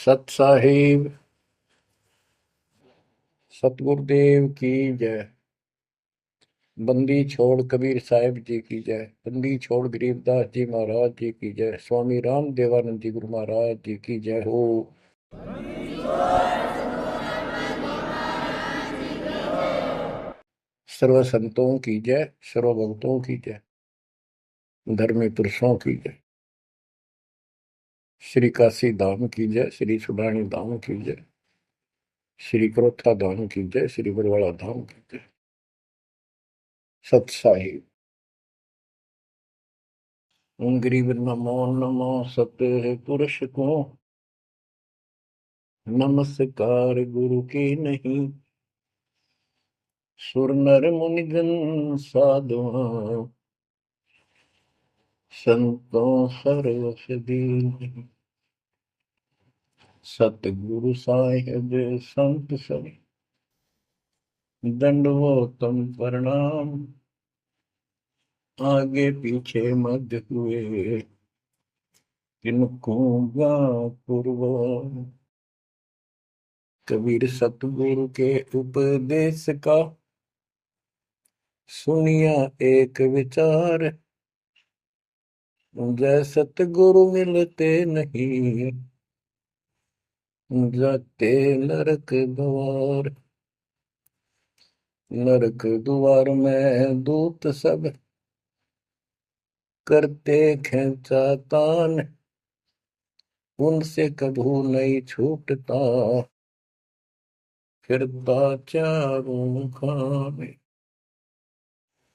सत साहिब सतगुरुदेव की जय। बंदी छोड़ कबीर साहिब जी की जय। बंदी छोड़ गरीबदास जी महाराज जी की जय। स्वामी राम देवानंद जी गुरु महाराज जी की जय हो। सर्व संतों की जय, सर्व भक्तों की जय, धर्मी पुरुषों की जय। श्री काशी धाम की जय, श्री सुडानी धाम की जय, श्री क्रोथा धाम की जय, श्री बरवाड़ा धाम की जय। सत साहिब गरीब नमो नमो सत पुरुष को नमस्कार गुरु की नहीं। सुर नर मुनिजन साधुआ संतों सर्वस दीन। सतगुरु साहिब संत सब दंडवतम प्रणाम। आगे पीछे मध्य हुए किनको पूर्व। कबीर सतगुरु के उपदेश का सुनिया एक विचार। जय सतगुरु मिलते नहीं जाते नरक द्वार। नरक द्वार में दूत सब करते खेचातान। उनसे कभू नहीं छूटता फिरता चारों खाने।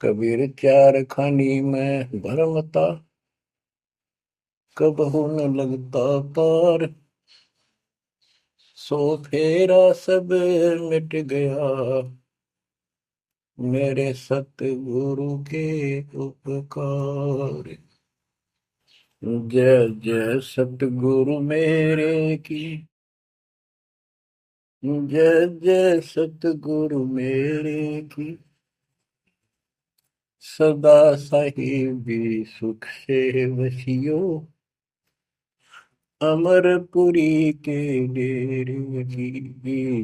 कबीर चार खानी में भरमता कबहू न लगता तार। सो फेरा सब मिट गया मेरे सतगुरु के उपकार। जय जय सतगुरु मेरे की जय जय सतगुरु मेरे की। सदा साहिबी सुख से वसियो अमरपुरी के डेरे की।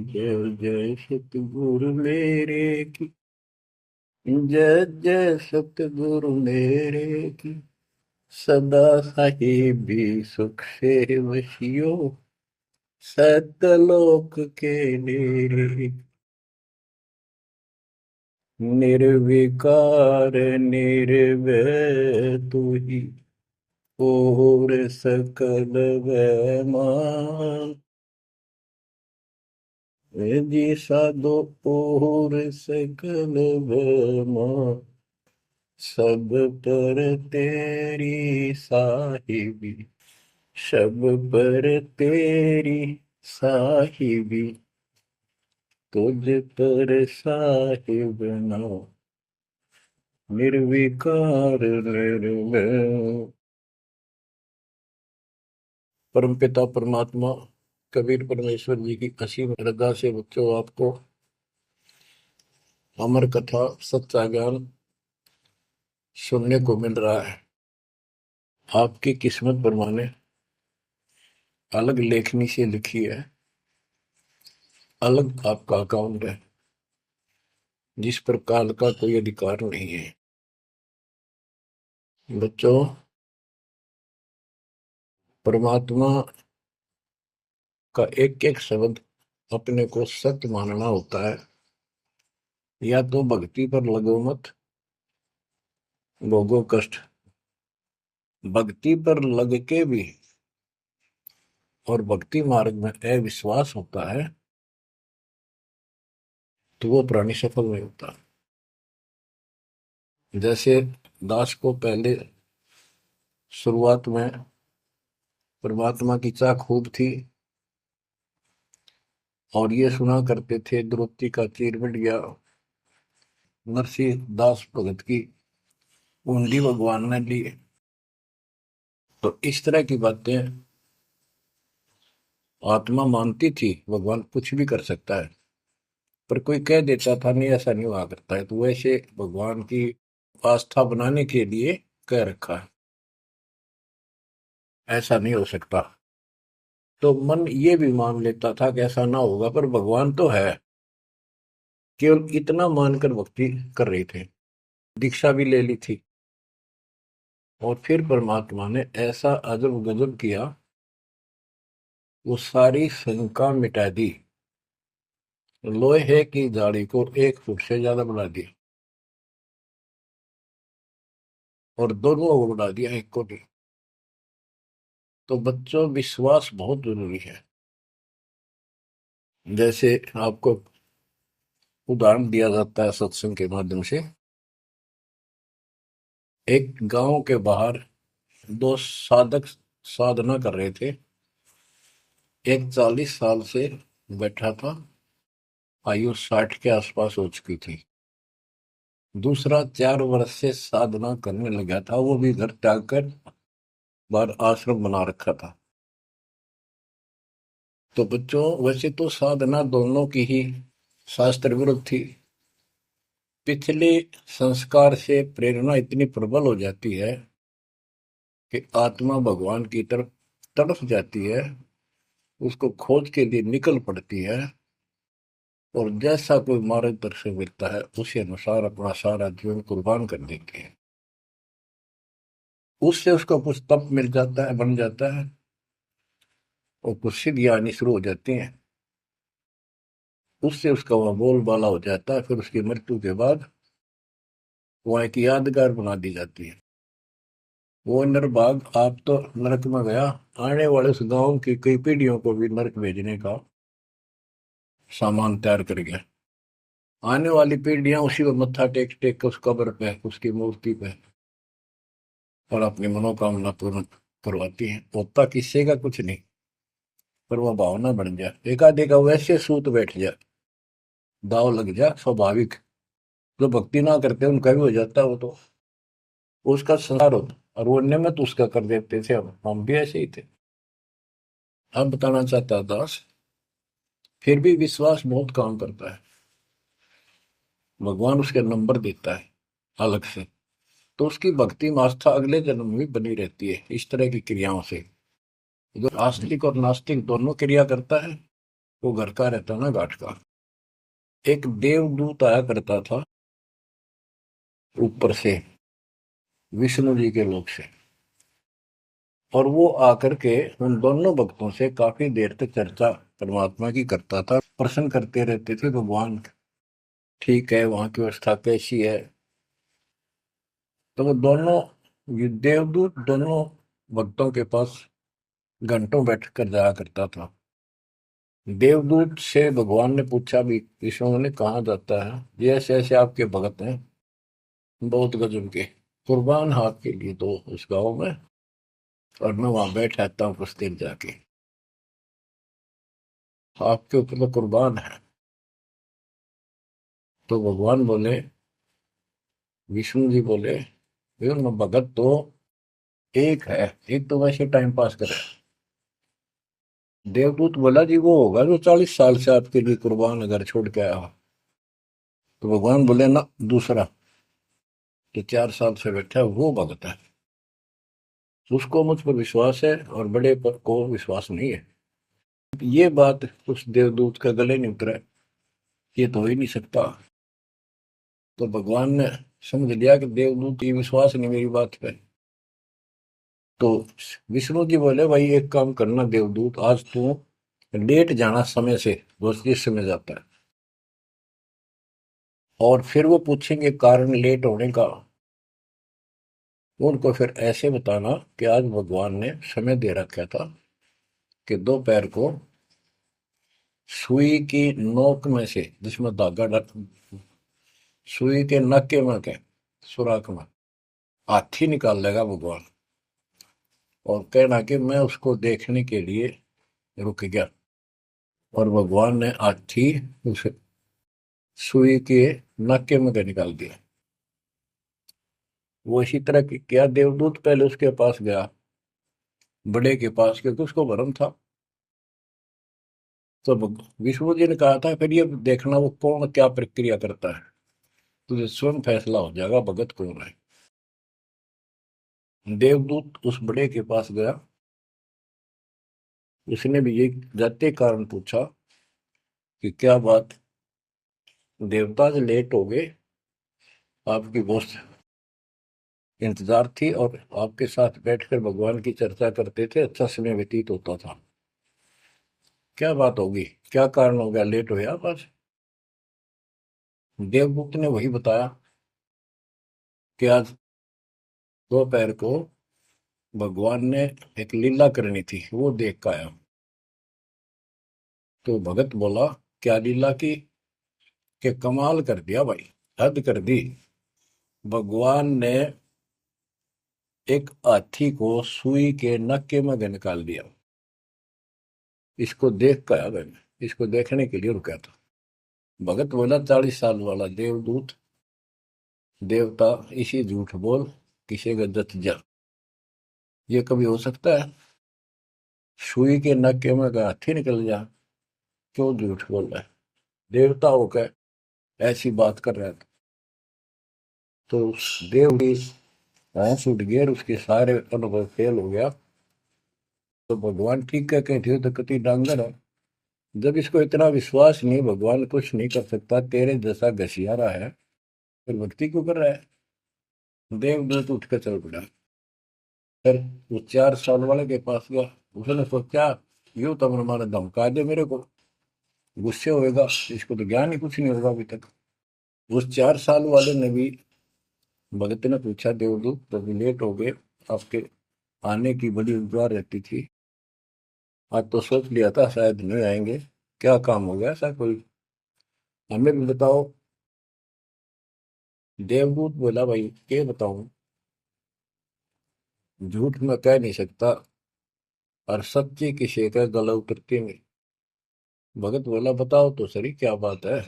जय जय सतगुरु मेरे की जय जय सतगुरु मेरे की। सदा साहिबी सुख से वसियो सतलोक के डेरे। निर्विकार निर्भय तू ही और सकल वैमान। जी साधो और सकल वैमान। सब पर तेरी साहिबी सब पर तेरी साहिबी। तुझ पर साहिब ना निर्विकार निर्भय। परमपिता परमात्मा कबीर परमेश्वर जी की असीम श्रद्धा से बच्चों आपको अमर कथा सच्चा ज्ञान सुनने को मिल रहा है। आपकी किस्मत परमाने अलग लेखनी से लिखी है, अलग आपका अकाउंट है जिस पर काल का कोई अधिकार नहीं है। बच्चों, परमात्मा का एक एक शब्द अपने को सत्य मानना होता है। या तो भक्ति पर लगो मत भोगो कष्ट। भक्ति पर लग के भी और भक्ति मार्ग में अविश्वास होता है तो वो प्राणी सफल नहीं होता। जैसे दास को पहले शुरुआत में परमात्मा की चाह खूब थी और ये सुना करते थे द्रौपदी का चीर मिट गया, नरसिंह दास भगत की कुंडी भगवान ने ली। तो इस तरह की बातें आत्मा मानती थी, भगवान कुछ भी कर सकता है। पर कोई कह देता था नहीं ऐसा नहीं हुआ करता है, तो वैसे भगवान की आस्था बनाने के लिए कह रखा है ऐसा नहीं हो सकता। तो मन ये भी मान लेता था कि ऐसा ना होगा, पर भगवान तो है। केवल इतना मानकर भक्ति कर रहे थे, दीक्षा भी ले ली थी। और फिर परमात्मा ने ऐसा अजब गजब किया, वो सारी शंका मिटा दी। लोहे की जाली को 1 फुट से ज्यादा बढ़ा दिया, और दोनों को बढ़ा दिया, एक को नहीं। तो बच्चों, विश्वास बहुत जरूरी है। जैसे आपको उदाहरण दिया जाता है सत्संग के माध्यम से। एक गांव के बाहर दो साधक साधना कर रहे थे। एक 40 साल से बैठा था, आयु 60 के आसपास हो चुकी थी। दूसरा 4 वर्ष से साधना करने लगा था, वो भी घर त्याग कर बाहर आश्रम बना रखा था। तो बच्चों, वैसे तो साधना दोनों की ही शास्त्र विरुद्ध थी। पिछले संस्कार से प्रेरणा इतनी प्रबल हो जाती है कि आत्मा भगवान की तरफ तड़प जाती है, उसको खोज के लिए निकल पड़ती है। और जैसा कोई मार्गदर्शन मिलता है, उसी अनुसार अपना सारा जीवन कुर्बान कर देती है। उससे उसको कुछ तप मिल जाता है, बन जाता है, और कुछ सिद्धियां आनी शुरू हो जाती हैं। उससे उसका वह बोलबाला हो जाता है। फिर उसकी मृत्यु के बाद वह एक यादगार बना दी जाती है। वो नरभाग, आप तो नरक में गया, आने वाले उस गांव की कई पीढ़ियों को भी नरक भेजने का सामान तैयार कर गया। आने वाली पीढ़ियां उसी को मत्था टेक टेक के उस कब्र पे, उसकी मूर्ति पे, और अपनी मनोकामना पूर्ण करवाती हैं। होता किसी का कुछ नहीं, पर वह भावना बन जाए, एकाधिका वैसे सूत बैठ जाए, दाव लग जाए स्वाभाविक। जो भक्ति ना करते उनका भी हो जाता है वो तो, उसका संसार होता। और वो नियमित उसका कर देते थे, हम भी ऐसे ही थे। अब बताना चाहता दास, फिर भी विश्वास बहुत काम करता है। भगवान उसके नंबर देता है अलग से, तो उसकी भक्ति में आस्था अगले जन्म में भी बनी रहती है इस तरह की क्रियाओं से। जो आस्तिक और नास्तिक दोनों क्रिया करता है, वो घर का रहता ना घाट का। एक देवदूत आया करता था ऊपर से, विष्णु जी के लोक से। और वो आकर के उन दोनों भक्तों से काफी देर तक चर्चा परमात्मा की करता था, प्रश्न करते रहते थे भगवान, ठीक है, वहां की व्यवस्था कैसी है। तो वो दोनों, ये देवदूत दोनों भक्तों के पास घंटों बैठ कर जाया करता था। देवदूत से भगवान ने पूछा भी, विष्णु ने, कहा जाता है, ये ऐसे ऐसे आपके भगत हैं, बहुत गजब के, कुर्बान हाथ के लिए दो उस गांव में, और मैं वहां बैठ रहता हूँ कुछ देर जाके, आपके ऊपर तो कुर्बान है। तो भगवान बोले, विष्णु जी बोले, विष्णु भगत तो एक है, एक तो वैसे टाइम पास करे। देवदूत बोला, जी वो होगा जो 40 साल से आपके लिए कुर्बान घर छोड़ के आया हो। तो भगवान बोले, ना, दूसरा जो 4 साल से बैठा है वो भगत है। उसको मुझ पर विश्वास है और बड़े पर को विश्वास नहीं है। ये बात उस देवदूत का गले नहीं उतरा, ये तो हो ही नहीं सकता। तो भगवान ने समझ लिया कि देवदूत ये विश्वास नहीं मेरी बात पे। तो विष्णु जी बोले, भाई एक काम करना देवदूत, आज तू लेट जाना समय से, बस जिस समय जाता है, और फिर वो पूछेंगे कारण लेट होने का, उनको फिर ऐसे बताना कि आज भगवान ने समय दे रखा था कि दोपहर को सुई की नोक में से, जिसमें धागा डर, सुई के नक्के में के सुराख में हाथी निकाल लेगा भगवान, और कहना कि मैं उसको देखने के लिए रुक गया। और भगवान ने हाथी उस सुई के नक्के में के निकाल दिया। वो इसी तरह की क्या, देवदूत पहले उसके पास गया, बड़े के पास, क्योंकि उसको भरम था। तो विष्णु जी ने कहा था, फिर ये देखना वो कौन क्या प्रक्रिया करता है, तुझे स्वयं फैसला हो जाएगा भगत कौन है। देवदूत उस बड़े के पास गया, उसने भी ये जाते कारण पूछा कि क्या बात, देवता से लेट हो गए, आपकी बहुत इंतजार थी और आपके साथ बैठकर भगवान की चर्चा करते थे, अच्छा समय व्यतीत होता था। क्या बात होगी, क्या कारण हो गया, लेट हुए आप आज? देवदूत ने वही बताया कि आज दोपहर को भगवान ने एक लीला करनी थी, वो देख के आया। तो भगत बोला, क्या लीला की? कि कमाल कर दिया भाई, हद कर दी। भगवान ने एक हाथी को सुई के नक्के में निकाल दिया। इसको देख कर आया मैंने, इसको देखने के लिए रुका था। भगत बोला, 40 साल वाला देवदूत, देवता, इसी झूठ बोल, किसी का जत जा, ये कभी हो सकता है? सुई के नक्के में का हाथी निकल जा, क्यों झूठ बोल रहा है? देवता होकर ऐसी बात कर रहा था। तो उस देव की भैंस उठ गई और उसके सारे अनुभव फेल हो गया। तो भगवान ठीक है कहते तो कति डांगर है। जब इसको इतना विश्वास नहीं, भगवान कुछ नहीं कर सकता, तेरे जैसा घसियारा है, फिर भक्ति क्यों कर रहा है? देवदूत उठ कर चल पड़ा। फिर वो 4 साल वाले के पास गया। उसने सोचा, यूं तो हमारा धमका दे मेरे को, गुस्से होएगा, इसको तो ज्ञान ही कुछ नहीं होगा अभी तक। उस 4 साल वाले ने भी, भगत ने पूछा, देवदूत तो लेट हो गए, आपके आने की बड़ी इंतजार रहती थी, आज तो सोच लिया था शायद नहीं आएंगे, क्या काम हो गया ऐसा कोई, हमें भी बताओ। देवदूत बोला, भाई ये बताऊं, झूठ मैं कह नहीं सकता और सच्ची किसी का गला उतरती नहीं। भगत बोला, बताओ तो सही क्या बात है?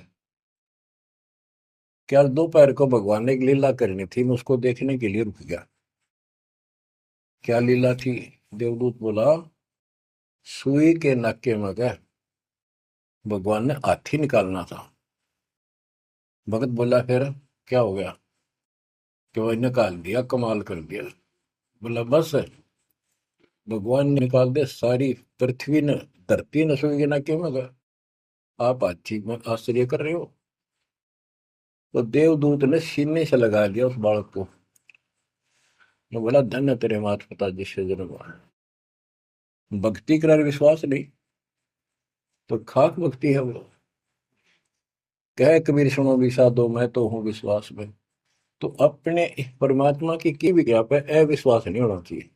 क्या दोपहर को भगवान ने एक लीला करनी थी, मैं उसको देखने के लिए रुक गया। क्या लीला थी? देवदूत बोला, सुई के नक्के में क्या भगवान ने हाथी निकालना था। भगत बोला, फिर क्या हो गया? कि वही निकाल दिया, कमाल कर दिया। बोला, बस भगवान ने निकाल दे सारी पृथ्वी ने, धरती ने सुई के नक्के में गया, आप हाथी में आश्चर्य कर रहे हो? तो देवदूत ने सीने से लगा दिया उस बालक को। मैं बोला, धन्य तेरे माता पिता जिससे जन्म हुआ। भक्ति कर विश्वास नहीं तो खाक भक्ति है वो। कह कबीर सुनो विषादो, मैं तो हूँ विश्वास में। तो अपने इस परमात्मा की विज्ञा पे अविश्वास नहीं होना चाहिए।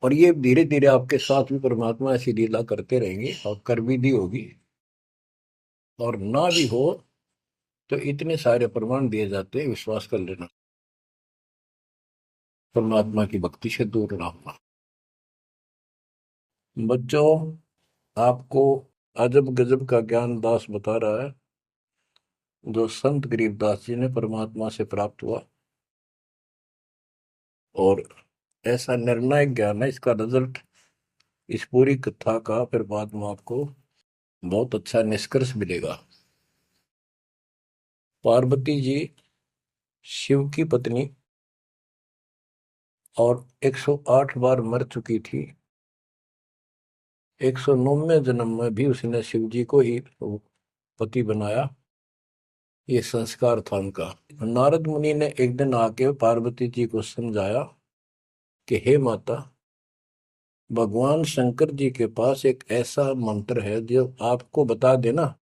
और ये धीरे धीरे आपके साथ भी परमात्मा ऐसी लीला करते रहेंगे और कर भी दी होगी। और ना भी हो तो इतने सारे प्रमाण दिए जाते हैं, विश्वास कर लेना, परमात्मा की भक्ति से दूर ना होना। बच्चों, आपको अजब गजब का ज्ञान दास बता रहा है, जो संत गरीबदास जी ने परमात्मा से प्राप्त हुआ। और ऐसा निर्णायक ज्ञान है, इसका रिजल्ट इस पूरी कथा का फिर बाद में आपको बहुत अच्छा निष्कर्ष मिलेगा। पार्वती जी शिव की पत्नी और 108 बार मर चुकी थी। 109वें जन्म में भी उसने शिव जी को ही पति बनाया। ये संस्कार था उनका। नारद मुनि ने एक दिन आके पार्वती जी को समझाया कि हे माता, भगवान शंकर जी के पास एक ऐसा मंत्र है जो आपको बता देना,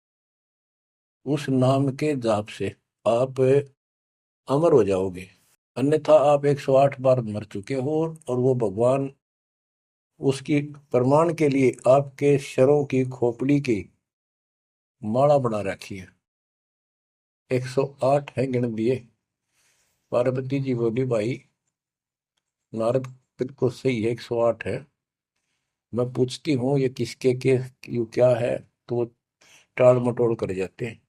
उस नाम के जाप से आप अमर हो जाओगे। अन्यथा आप 108 बार मर चुके हो और वो भगवान उसकी प्रमाण के लिए आपके शरों की खोपड़ी की माला बना रखी है। 108 है, गिन दिए। पार्वती जी बोली, भाई नारद बिल्कुल सही है, 108 है। मैं पूछती हूँ ये किसके के क्यों क्या है, तो वो टाल मटोल कर जाते हैं।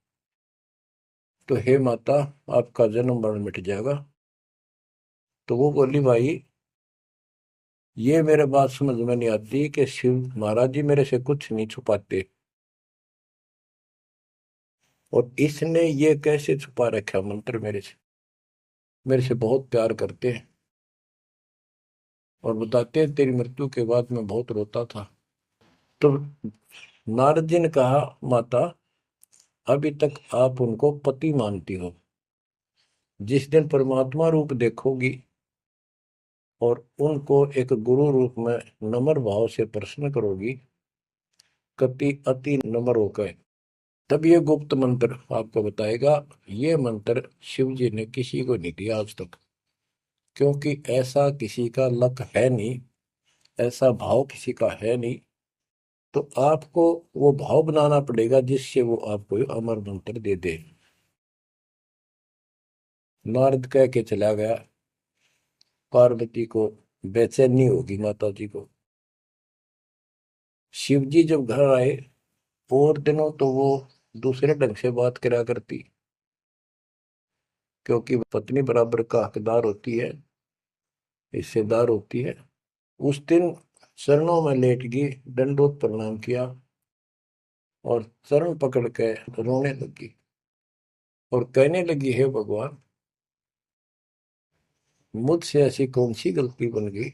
तो हे माता, आपका जन्म मरण मिट जाएगा। तो वो बोली, भाई ये मेरे बात समझ में नहीं आती कि शिव महाराज जी मेरे से कुछ नहीं छुपाते, और इसने ये कैसे छुपा रखा मंत्र मेरे से, मेरे से बहुत प्यार करते हैं। और बताते हैं तेरी मृत्यु के बाद मैं बहुत रोता था। तो नारद जी ने कहा, माता अभी तक आप उनको पति मानती हो, जिस दिन परमात्मा रूप देखोगी और उनको एक गुरु रूप में नम्र भाव से प्रश्न करोगी, कति अति नम्र होकर, तब ये गुप्त मंत्र आपको बताएगा। ये मंत्र शिव जी ने किसी को नहीं दिया आज तक, क्योंकि ऐसा किसी का लक है नहीं, ऐसा भाव किसी का है नहीं। तो आपको वो भाव बनाना पड़ेगा जिससे वो आपको अमर मंत्र दे दे। नारद कह के चला गया। पार्वती को बेचैनी होगी, माता जी को। शिव जी जब घर आए और दिनों तो वो दूसरे ढंग से बात करा करती, क्योंकि पत्नी बराबर का हकदार होती है, हिस्सेदार होती है। उस दिन चरणों में लेट गई, दंडोत प्रणाम किया और चरण पकड़ के रोने लगी और कहने लगी, हे भगवान, मुझसे ऐसी कौन सी गलती बन गई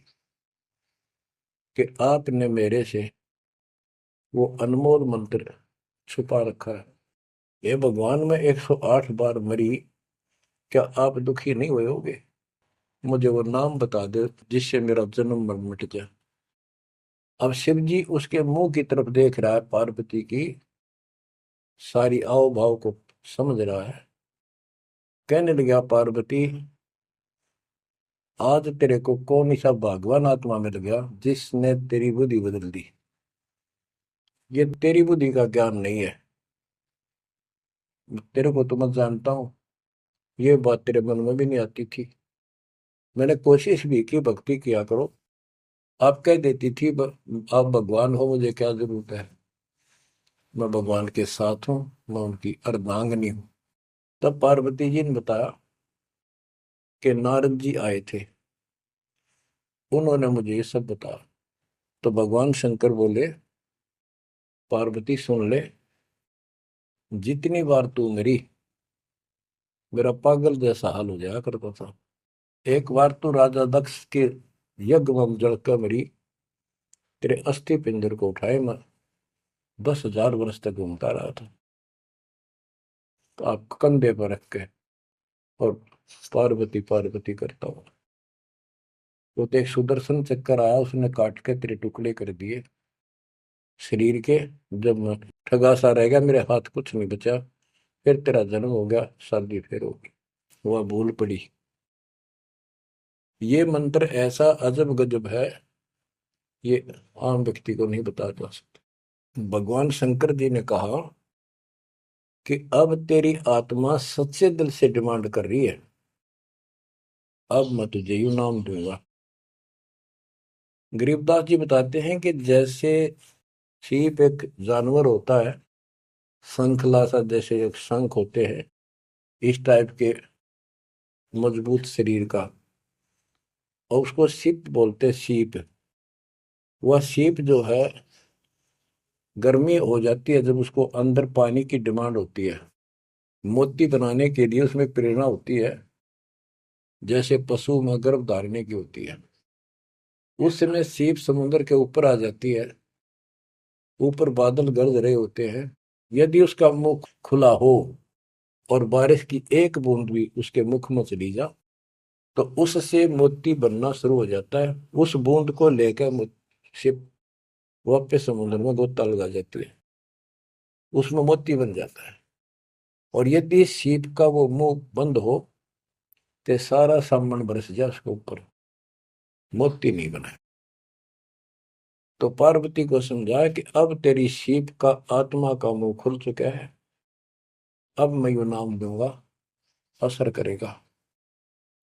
कि आपने मेरे से वो अनमोल मंत्र छुपा रखा है। हे भगवान, मैं 108 बार मरी, क्या आप दुखी नहीं हुए होगे? मुझे वो नाम बता दे जिससे मेरा जन्म मरण मिट जाए। अब शिव जी उसके मुंह की तरफ देख रहा है, पार्वती की सारी आओ भाव को समझ रहा है। कहने लगा, पार्वती आज तेरे को कौन सा भगवान आत्मा मिल गया जिसने तेरी बुद्धि बदल दी? ये तेरी बुद्धि का ज्ञान नहीं है, तेरे को तो मैं जानता हूँ। ये बात तेरे मन में भी नहीं आती थी। मैंने कोशिश भी की, भक्ति किया करो। आप कह देती थी, आप भगवान हो, मुझे क्या जरूरत है, मैं भगवान के साथ हूँ, मैं उनकी अर्धांगिनी हूँ। तब पार्वती जी ने बताया कि नारद जी आए थे, उन्होंने मुझे ये सब बताया। तो भगवान शंकर बोले, पार्वती सुन ले, जितनी बार तू मरी मेरा पागल जैसा हाल हो जाया करता था। एक बार तो राजा दक्ष के यज्ञ में जलकर मरी, तेरे अस्थि पिंजर को उठाए मैं 10,000 वर्ष तक घूमता रहा था, तो आप कंधे पर रख के और पार्वती पार्वती करता हूँ। वो तो एक सुदर्शन चक्कर आया, उसने काट के तेरे टुकड़े कर दिए शरीर के। जब मैं ठगा सा रह गया, मेरे हाथ कुछ नहीं बचा, फिर तेरा जन्म हो गया, शादी फिर होगी। वह भूल पड़ी। ये मंत्र ऐसा अजब गजब है, ये आम व्यक्ति को नहीं बता जा सकता। भगवान शंकर जी ने कहा कि अब तेरी आत्मा सच्चे दिल से डिमांड कर रही है, अब मैं तुझे यू नाम दूंगा। गरीबदास जी बताते हैं कि जैसे सीप एक जानवर होता है, शंखला सा जैसे एक शंख होते हैं, इस टाइप के मजबूत शरीर का, और उसको सीप बोलते हैं, सीप। वह सीप जो है, गर्मी हो जाती है जब उसको अंदर पानी की डिमांड होती है, मोती बनाने के लिए उसमें प्रेरणा होती है, जैसे पशु में गर्भ धारने की होती है। उस समय सीप समुद्र के ऊपर आ जाती है, ऊपर बादल गरज रहे होते हैं। यदि उसका मुख खुला हो और बारिश की एक बूंद भी उसके मुख में चली जा, तो उससे मोती बनना शुरू हो जाता है। उस बूंद को लेकर शिप वापस समुद्र में गोता लगा जाती है, उसमें मोती बन जाता है। और यदि सीप का वो मुंह बंद हो तो सारा सामान बरस जाए उसके ऊपर, मोती नहीं बना। तो पार्वती को समझाया कि अब तेरी सीप का आत्मा का मुंह खुल चुका है, अब मैं यू नाम दूंगा, असर करेगा।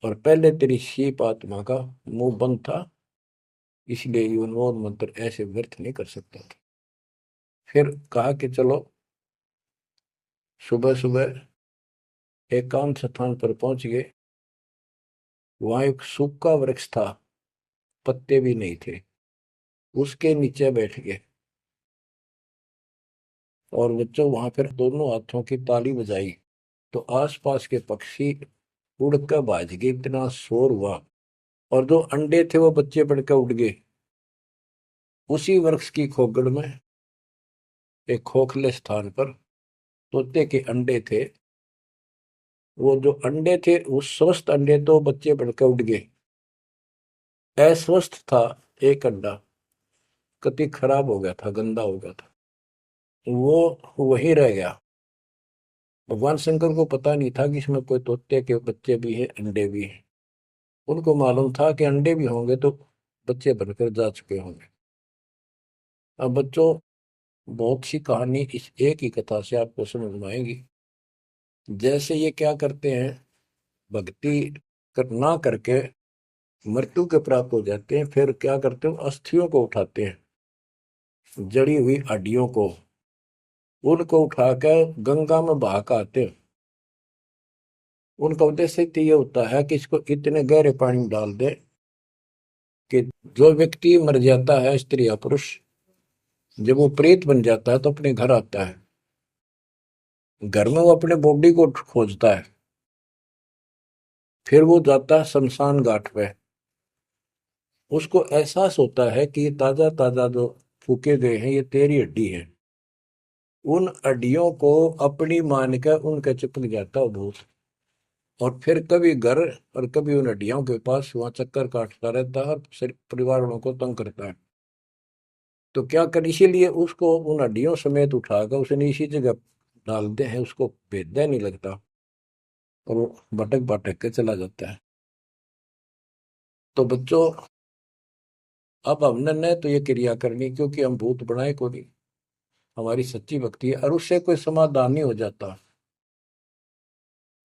और पहले तेरी सीप आत्मा का मुंह बंद था, इसलिए ये उन्मोद मंत्र ऐसे व्यर्थ नहीं कर सकता था। फिर कहा कि चलो, सुबह सुबह एकांत स्थान पर पहुंच गए। वहां एक सूखा वृक्ष था, पत्ते भी नहीं थे, उसके नीचे बैठ गए। और बच्चों वहां फिर दोनों हाथों की ताली बजाई, तो आसपास के पक्षी उड़कर भाज गए, इतना शोर हुआ। और जो अंडे थे वो बच्चे बढ़कर उड़ गए। उसी वृक्ष की खोगड़ में एक खोखले स्थान पर तोते के अंडे थे। वो जो अंडे थे उस स्वस्थ अंडे तो बच्चे बढ़कर उड़ गए। अस्वस्थ था एक अंडा, कति खराब हो गया था, गंदा हो गया था, वो वहीं रह गया। भगवान शंकर को पता नहीं था कि इसमें कोई तोते के बच्चे भी हैं, अंडे भी हैं। उनको मालूम था कि अंडे भी होंगे तो बच्चे बनकर जा चुके होंगे। अब बच्चों, बहुत सी कहानी इस एक ही कथा से आपको समझ में आएगी। जैसे ये क्या करते हैं, भक्ति ना करके मृत्यु के प्राप्त हो जाते हैं, फिर क्या करते हो, अസ്ഥियों को उठाते हैं, जड़ी हुई हड्डियों को, उनको उठाकर गंगा में बहा के आते हैं। उनका उद्देश्य तो ये होता है कि इसको इतने गहरे पानी में डाल दे कि जो व्यक्ति मर जाता है, स्त्री या पुरुष, जब वो प्रेत बन जाता है तो अपने घर आता है। घर में वो अपने बॉडी को खोजता है, फिर वो जाता है शमशान घाट पे। उसको एहसास होता है कि ये ताजा ताजा जो फूके गए हैं ये तेरी हड्डी है। उन हड्डियों को अपनी मान कर उनका चिपक जाता है भूत। और फिर कभी घर और कभी उन हड्डियों के पास वहां चक्कर काटता रहता है और परिवार वालों को तंग करता है। तो क्या कर, इसीलिए उसको उन हड्डियों समेत उठाकर उसने इसी जगह डालते हैं, उसको भेदा नहीं लगता और वो भटक भटक के चला जाता है। तो बच्चों, अब हमने न तो ये क्रिया करनी क्योंकि हम भूत बनाए को नहीं, हमारी सच्ची भक्ति है और उससे कोई समाधान नहीं हो जाता।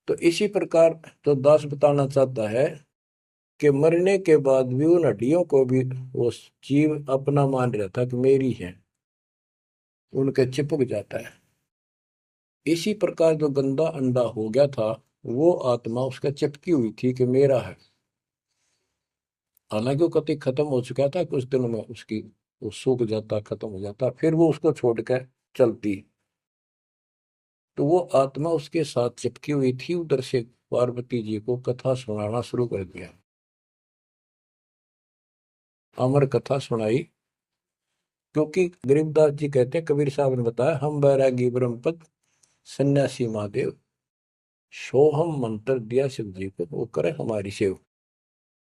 तो इसी प्रकार तो दास बताना चाहता है कि मरने के बाद भी उन हड्डियों को भी वो जीव अपना मान रहा था कि मेरी है, उनके चिपक जाता है। इसी प्रकार जो गंदा अंडा हो गया था, वो आत्मा उसका चिपकी हुई थी कि मेरा है। हालांकि वो कति खत्म हो चुका था, कुछ दिनों में उसकी वो सूख जाता, खत्म हो जाता, फिर वो उसको छोड़कर चलती। तो वो आत्मा उसके साथ चिपकी हुई थी। उधर से पार्वती जी को कथा सुनाना शुरू कर दिया, अमर कथा सुनाई। क्योंकि गरीबदास जी कहते हैं, कबीर साहब ने बताया, हम बैरागी ब्रह्मपद सन्यासी महादेव, सोहम मंत्र दिया शिव जी को, वो करे हमारी सेव।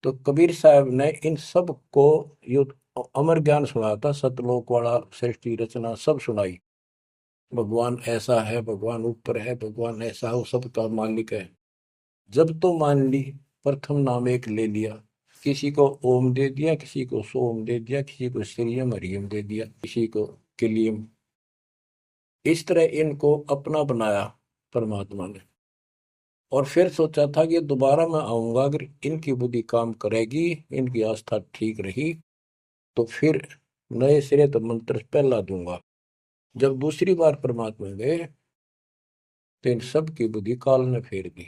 तो कबीर साहब ने इन सब को यो अमर ज्ञान सुनाया था, सतलोक वाला, सृष्टि रचना सब सुनाई। भगवान ऐसा है, भगवान ऊपर है, भगवान ऐसा है, वो सबका मालिक है। जब तो मान ली, प्रथम नाम एक ले लिया, किसी को ओम दे दिया, किसी को सोम दे दिया, किसी को श्रीयम हरियम दे दिया, किसी को किलियम। इस तरह इनको अपना बनाया परमात्मा ने। और फिर सोचा था कि दोबारा मैं आऊंगा, अगर इनकी बुद्धि काम करेगी, इनकी आस्था ठीक रही, तो फिर नए सिरे तो मंत्र पहला दूंगा। जब दूसरी बार परमात्मा गए तो इन सब की बुद्धि काल ने फेर दी।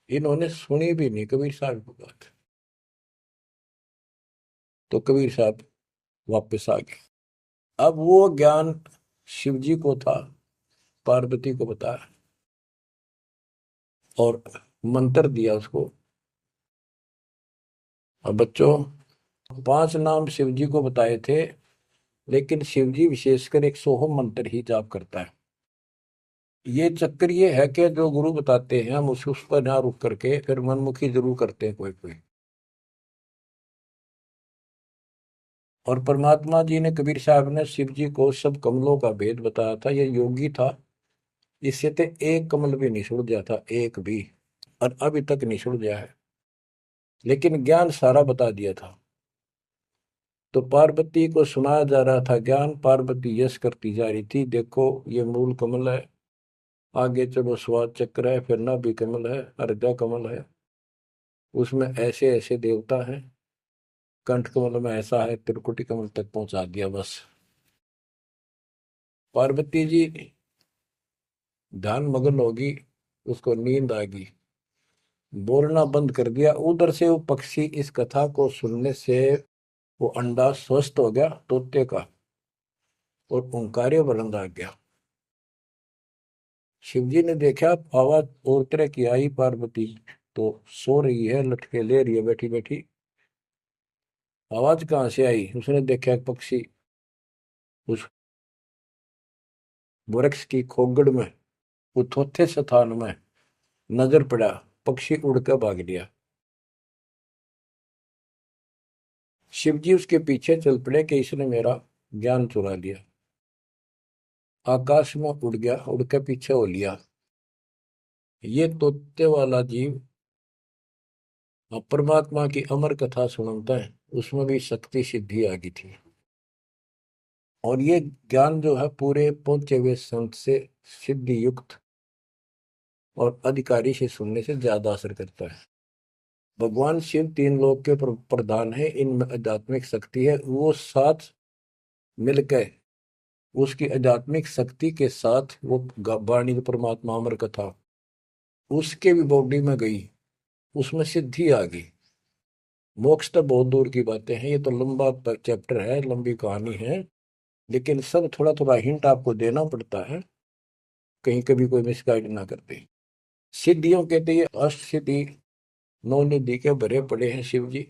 इन्होंने सुनी भी नहीं कबीर साहब की बात। तो कबीर साहब वापस आ गए। अब वो ज्ञान शिव जी को था, पार्वती को बताया और मंत्र दिया उसको। अब बच्चों, 5 नाम शिव जी को बताए थे, लेकिन शिव जी विशेषकर एक सोहम मंत्र ही जाप करता है। ये चक्कर ये है कि जो गुरु बताते हैं हम उस पर ना रुक करके फिर मनमुखी जरूर करते हैं कोई कोई। और परमात्मा जी ने, कबीर साहब ने शिव जी को सब कमलों का भेद बताया था। ये योगी था, इससे तो एक कमल भी नहीं सुलझा था, एक भी, और अभी तक नहीं सुलझा है, लेकिन ज्ञान सारा बता दिया था। तो पार्वती को सुनाया जा रहा था ज्ञान, पार्वती यश करती जा रही थी, देखो ये मूल कमल है, आगे चलो स्वाद चक्र है, फिर नाभि कमल है, हृदय कमल है, उसमें ऐसे ऐसे देवता हैं, कंठ कमल में ऐसा है, त्रिकुटी कमल तक पहुंचा दिया बस। पार्वती जी ध्यान मग्न होगी, उसको नींद आ गई, बोलना बंद कर दिया। उधर से वो पक्षी इस कथा को सुनने से वो अंडा स्वस्थ हो गया तोते का, और ओंकार्य बुलंद आ गया। शिव जी ने देखा, आवाज और तरह की आई, पार्वती तो सो रही है, लटके ले रही है बैठी बैठी। आवाज कहाँ से आई? उसने देखा एक पक्षी उस वृक्ष की खोगड़ में, उथोथे स्थान में नजर पड़ा। पक्षी उड़कर भाग लिया। शिवजी उसके पीछे चल पड़े कि इसने मेरा ज्ञान चुरा लिया। आकाश में उड़ गया, उड़ के पीछे हो लिया। ये तोते वाला जीव परमात्मा की अमर कथा सुनता है, उसमें भी शक्ति सिद्धि आ गई थी। और ये ज्ञान जो है पूरे पहुंचे हुए संत से सिद्धि युक्त और अधिकारी से सुनने से ज्यादा असर करता है। भगवान शिव तीन लोक के प्रधान है, इनमें आध्यात्मिक शक्ति है। वो साथ मिलकर उसकी आध्यात्मिक शक्ति के साथ वो वाणी परमात्मा अमर कथा उसके भी बॉडी में गई, उसमें सिद्धि आ गई। मोक्ष तो बहुत दूर की बातें हैं, ये तो लंबा चैप्टर है, लंबी कहानी है। लेकिन सब थोड़ा थोड़ा हिंट आपको देना पड़ता है, कहीं कभी कोई मिसगाइड ना कर दे। सिद्धियों कहते ये अष्ट सिद्धि नौ निधि के भरे पड़े हैं शिव जी,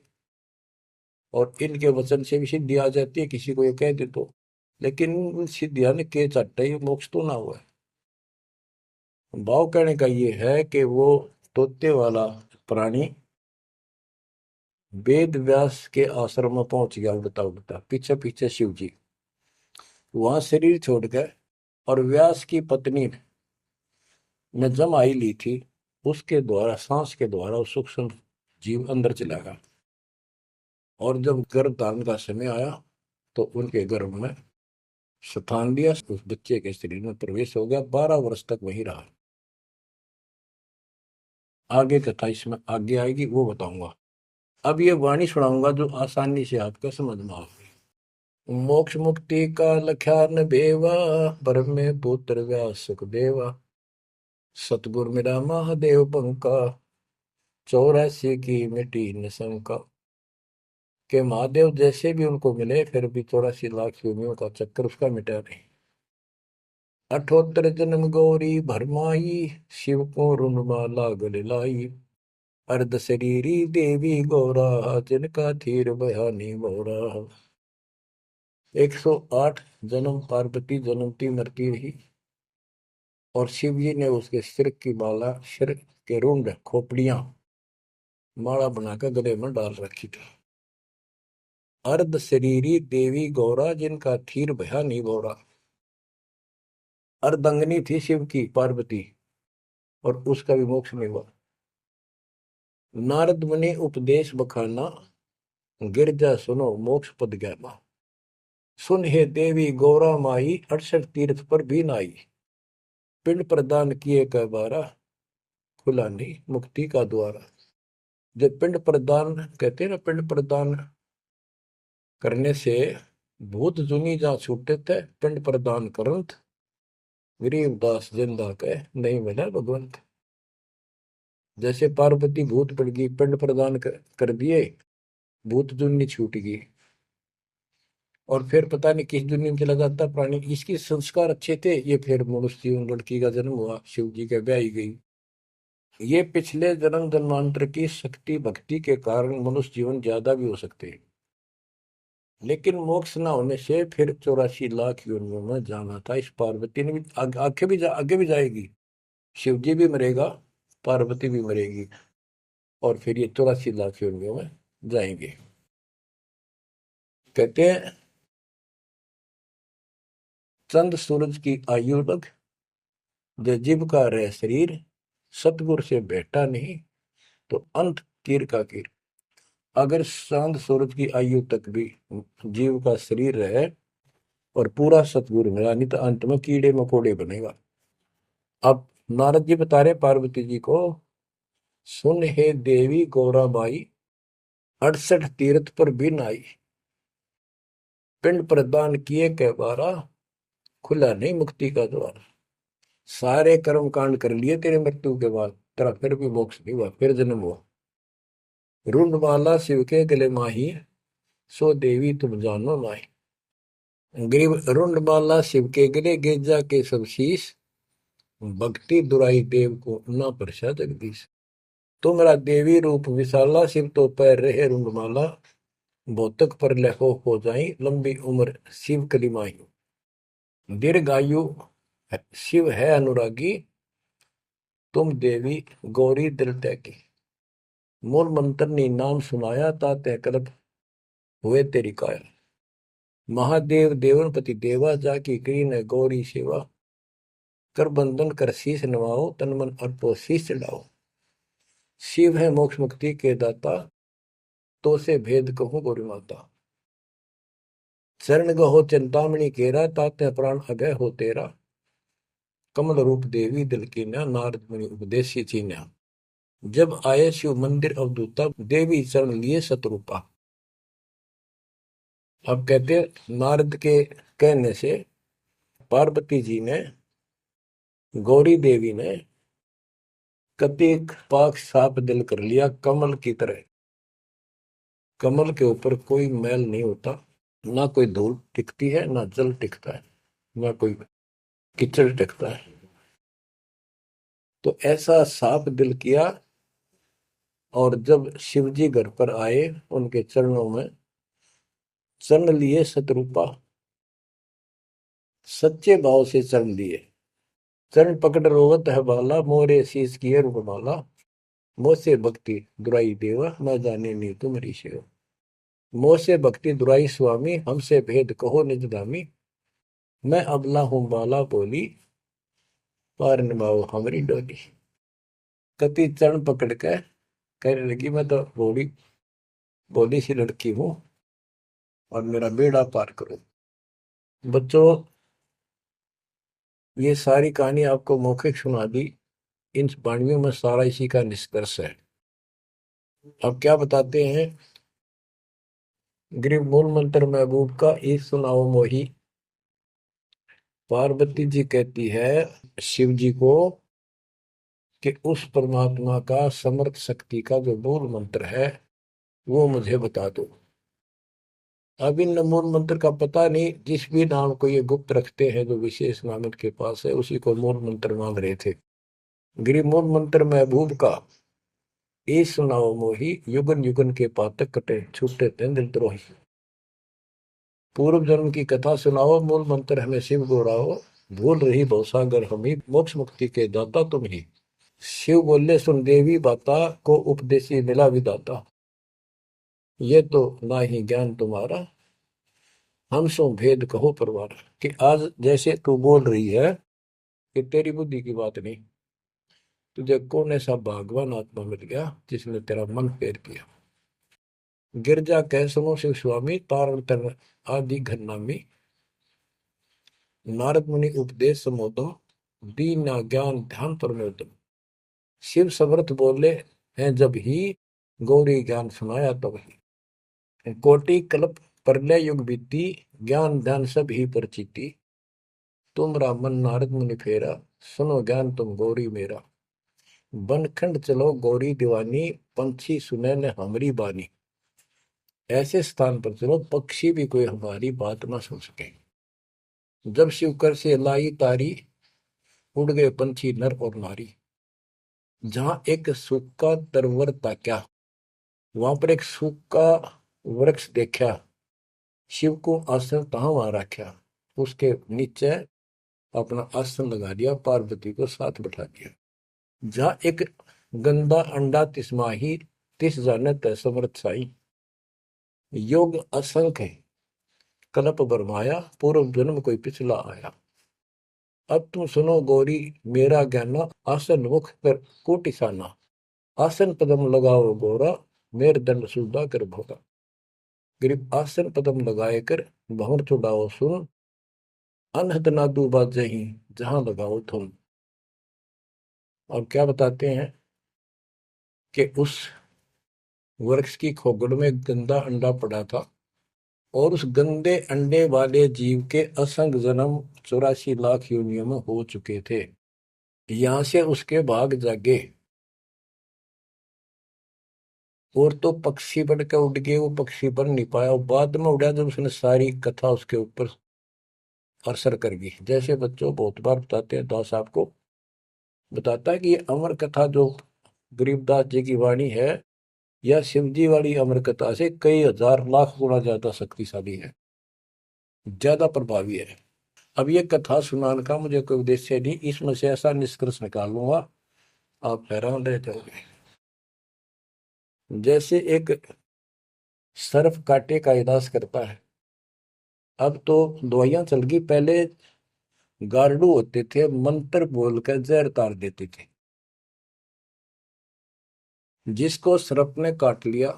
और इनके वचन से भी सिद्धि आ जाती है किसी को ये कह दे तो। लेकिन सिद्धियां ने के चाटा, ये मोक्ष तो ना हुआ है। भाव कहने का ये है कि वो तोते वाला प्राणी वेद व्यास के आश्रम में पहुंच गया, उड़ता उड़ता पीछे पीछे शिव जी। वहां शरीर छोड़ गए, और व्यास की पत्नी ने जमाई ली थी, उसके द्वारा सांस के द्वारा सूक्ष्म जीव अंदर चला गया। और जब गर्भ धारण का समय आया तो उनके गर्भ में स्थान लिया, उस बच्चे के शरीर में प्रवेश हो गया। 12 वर्ष तक वही रहा। आगे कथा इसमें आगे आएगी, वो बताऊंगा। अब ये वाणी सुनाऊंगा जो आसानी से आपका समझ में आएगी। मोक्ष मुक्ति का लख्यान बेवा, ब्रह्म में पुत्र व्यास सुखदेवा। सतगुर मेरा महादेव पंका, 84 की मिटी न शंका। के महादेव जैसे भी उनको मिले, फिर भी 84 लाख योनियों का चक्कर उसका मिटा नहीं। 78 जन्म गौरी भरमाई, शिव को रुणमाला गले लाई। अर्ध शरीरी देवी गौरा, जिनका थीर बयानी मोरा। 108 जन्म पार्वती जन्मती मरती रही, और शिव जी ने उसके सिर की माला, सिर के रुंड खोपड़ियां माला बनाकर गले में डाल रखी थी। अर्ध शरीरी देवी गौरा, जिनका थीर भया नहीं बोरा। अर्धंगनी थी शिव की पार्वती, और उसका भी मोक्ष नहीं हुआ। नारद मुनि उपदेश बखाना, गिरजा सुनो मोक्ष पद ज्ञाना। सुन हे देवी गौरा माई, 68 तीर्थ पर भी नाई। पिंड प्रदान किए का बारा, खुला नहीं मुक्ति का द्वारा। जब पिंड प्रदान कहते हैं ना, पिंड प्रदान करने से भूत जुनी जा छूटे थे, पिंड प्रदान करंत गरीबदास जिंदा कह नहीं मिला भगवंत। जैसे पार्वती भूत पड़ गई, पिंड प्रदान कर दिए, भूत जुनी छूट गई, और फिर पता नहीं किस दुनिया में चला जाता प्राणी। इसके संस्कार अच्छे थे, ये फिर मनुष्य जीवन, लड़की का जन्म हुआ, शिव जी के ब्याही गई। ये पिछले जन्म जन्मांतर की शक्ति भक्ति के कारण मनुष्य जीवन ज्यादा भी हो सकते हैं। लेकिन मोक्ष न होने से फिर 84 लाख योनियों में जाना था। इस पार्वती ने भी आगे भी जाएगी। शिव जी भी मरेगा, पार्वती भी मरेगी, और फिर ये 84 लाख योनियों में जाएंगे। कहते हैं चंद सूरज की आयु लग, जो जीव का रह शरीर। सतगुर से बेटा नहीं, तो अंत कीर का कीर। अगर चांद सूरज की आयु तक भी जीव का शरीर रहे और पूरा सतगुरु मिला नहीं, तो अंत में कीड़े मकोड़े बनेगा। अब नारद जी बता रहे पार्वती जी को, सुन हे देवी गौरा बाई, 68 तीर्थ पर भी नाई। पिंड प्रदान किए के बारा, खुला नहीं मुक्ति का द्वार। सारे कर्म कांड कर लिए तेरे मृत्यु के बाद, तेरा फिर भी मोक्ष नहीं हुआ, फिर जन्म हुआ। रुंडमाला शिव के गले माही, सो देवी तुम जानो माही। ग्रीव रुंडमाला शिव के गले, गिरजा के सब शीश। भक्ति दुराई देव को ना परसा जगदीश। तुमरा देवी रूप विशाला, शिव तो पैर रहे रुंडमाला, भौतक पर लहो हो जाई, लंबी उम्र शिव कलिमाई। दीर्घायु शिव है अनुरागी, तुम देवी गौरी दिल त्यागी। मूल मंत्र ने नाम सुनाया, ताते कल्प हुए तेरी काया। महादेव देवनपति देवा, जाकी करी ने गौरी सेवा, कर बंधन कर शीश नवाओ, तन मन अर्पो शीश चढ़ाओ। शिव है मोक्ष मुक्ति के दाता, तो से भेद कहूं गौरी माता। चरण गहो चिंतामणि केरा, ताते प्राण अभय हो तेरा। कमल रूप देवी दिल की न्या, नारद मुनि उपदेशी चीन्या। जब आए शिव मंदिर अवधूता, देवी चरण लिए सतरूपा। अब कहते नारद के कहने से पार्वती जी ने, गौरी देवी ने कतिक पाक साफ दिल कर लिया, कमल की तरह। कमल के ऊपर कोई मैल नहीं होता, ना कोई धूल टिकती है, ना जल टिकता है, ना कोई कीचड़ टिकता है। तो ऐसा साफ दिल किया। और जब शिवजी घर पर आए, उनके चरणों में चरण लिए सतरूपा, सच्चे भाव से चरण लिए। चरण पकड़ रोवत है बाला, मोरे शीश किए रूपमाला। मोसे भक्ति दुराई देवा, न जाने नी तुम्हारी सेवा। मोसे भक्ति दुराई स्वामी, हमसे भेद कहो निज दामी। मैं अबला हूं बाला बोली, पार निभाओ हमारी डोली। कति चरण पकड़ के कहने लगी, मैं तो बोली बोली सी लड़की हूं, और मेरा बेड़ा पार करो। बच्चों, ये सारी कहानी आपको मौखिक सुना दी। इन वाणियों में सारा इसी का निष्कर्ष है। अब क्या बताते हैं, गृह मूल मंत्र महबूब का ई सुनाओ मोही। पार्वती जी कहती है शिव जी को कि उस परमात्मा का समर्थ शक्ति का जो मूल मंत्र है वो मुझे बता दो। अब इन मूल मंत्र का पता नहीं, जिस भी नाम को ये गुप्त रखते हैं, जो विशेष नाम के पास है, उसी को मूल मंत्र मान रहे थे। गृह मूल मंत्र महबूब का ए सुनाओ मोही, युगन युगन के पातक कटे, छूटे तेंद्र द्रोही। पूर्व जन्म की कथा सुनाओ, मूल मंत्र हमें शिव गोराओ। भूल रही भवसागर हमी, मोक्ष मुक्ति के दाता तुम ही। शिव बोले सुन देवी बाता, को उपदेशी मिला विदाता। ये तो ना ही ज्ञान तुम्हारा, हम सो भेद कहो परवार। कि आज जैसे तू बोल रही है कि तेरी बुद्धि की बात नहीं, तुझे कौन ऐसा भगवान आत्मा मिल गया जिसने तेरा मन फेर किया। गिरजा कह सुनो शिव स्वामी, तारण तर आदि घरनामी। नारद मुनि उपदेश समोदम, दीना ज्ञान ध्यान परमोदम। शिव समर्थ बोले हैं जब ही, गौरी ज्ञान सुनाया तब ही। कोटि कल्प प्रलय युग बीती, ज्ञान ध्यान सब ही परचिति। तुमरा मन नारद मुनि फेरा, सुनो ज्ञान तुम गौरी मेरा। बनखंड चलो गौरी दीवानी, पंछी सुने न हमारी बानी। ऐसे स्थान पर चलो पक्षी भी कोई हमारी बात ना सुन सके। जब शिव कर से लाई तारी, उड़ गए पंछी नर और नारी। जहां एक सूखा तरवर ताक्या, वहां पर एक सूखा वृक्ष देखा। शिव को आसन तहां वहां रखा, उसके नीचे अपना आसन लगा दिया, पार्वती को साथ बैठा दिया। जहां एक गंदा अंडा तिस्माही, तिस जाने तय समर्थ साई। योग असंख्य कल्प बरमाया, पूर्व जन्म कोई पिछला आया। अब तुम सुनो गौरी मेरा ज्ञाना, आसन मुख कर कोटिसाना। आसन पदम लगाओ गौरा, मेर दंड सुधा कर भोगा। गरीब आसन पदम लगाए कर, भंवर चुड़ाओ सुन। अनहद नादू बाजही, जहां लगाओ तुम। और क्या बताते हैं कि उस वृक्ष की खोगड़ में गंदा अंडा पड़ा था, और उस गंदे अंडे वाले जीव के असंख्य जन्म 84 लाख योनियों में हो चुके थे। यहां से उसके भाग जागे, और तो पक्षी बन के उड़ गए, वो पक्षी बन नहीं पाया। बाद में उड़ा जब उसने सारी कथा उसके ऊपर असर कर गई। जैसे बच्चों बहुत बार बताते हैं, दास आपको बताता है कि ये अमर कथा जो गरीबदास जी की वाणी है या शिव जी वाली अमर कथा से कई हजार लाख गुना ज्यादा शक्तिशाली है, ज्यादा प्रभावी है। अब ये कथा सुनाने का मुझे कोई उद्देश्य नहीं, इसमें से ऐसा निष्कर्ष निकाल लूंगा आप हैरान रह जाओगे। जैसे एक सर्प कांटे का इलाज करता है, अब तो दवाइयां चल गई, पहले गार्डू होते थे, मंत्र बोलकर जहर तार देते थे। जिसको सर्प ने काट लिया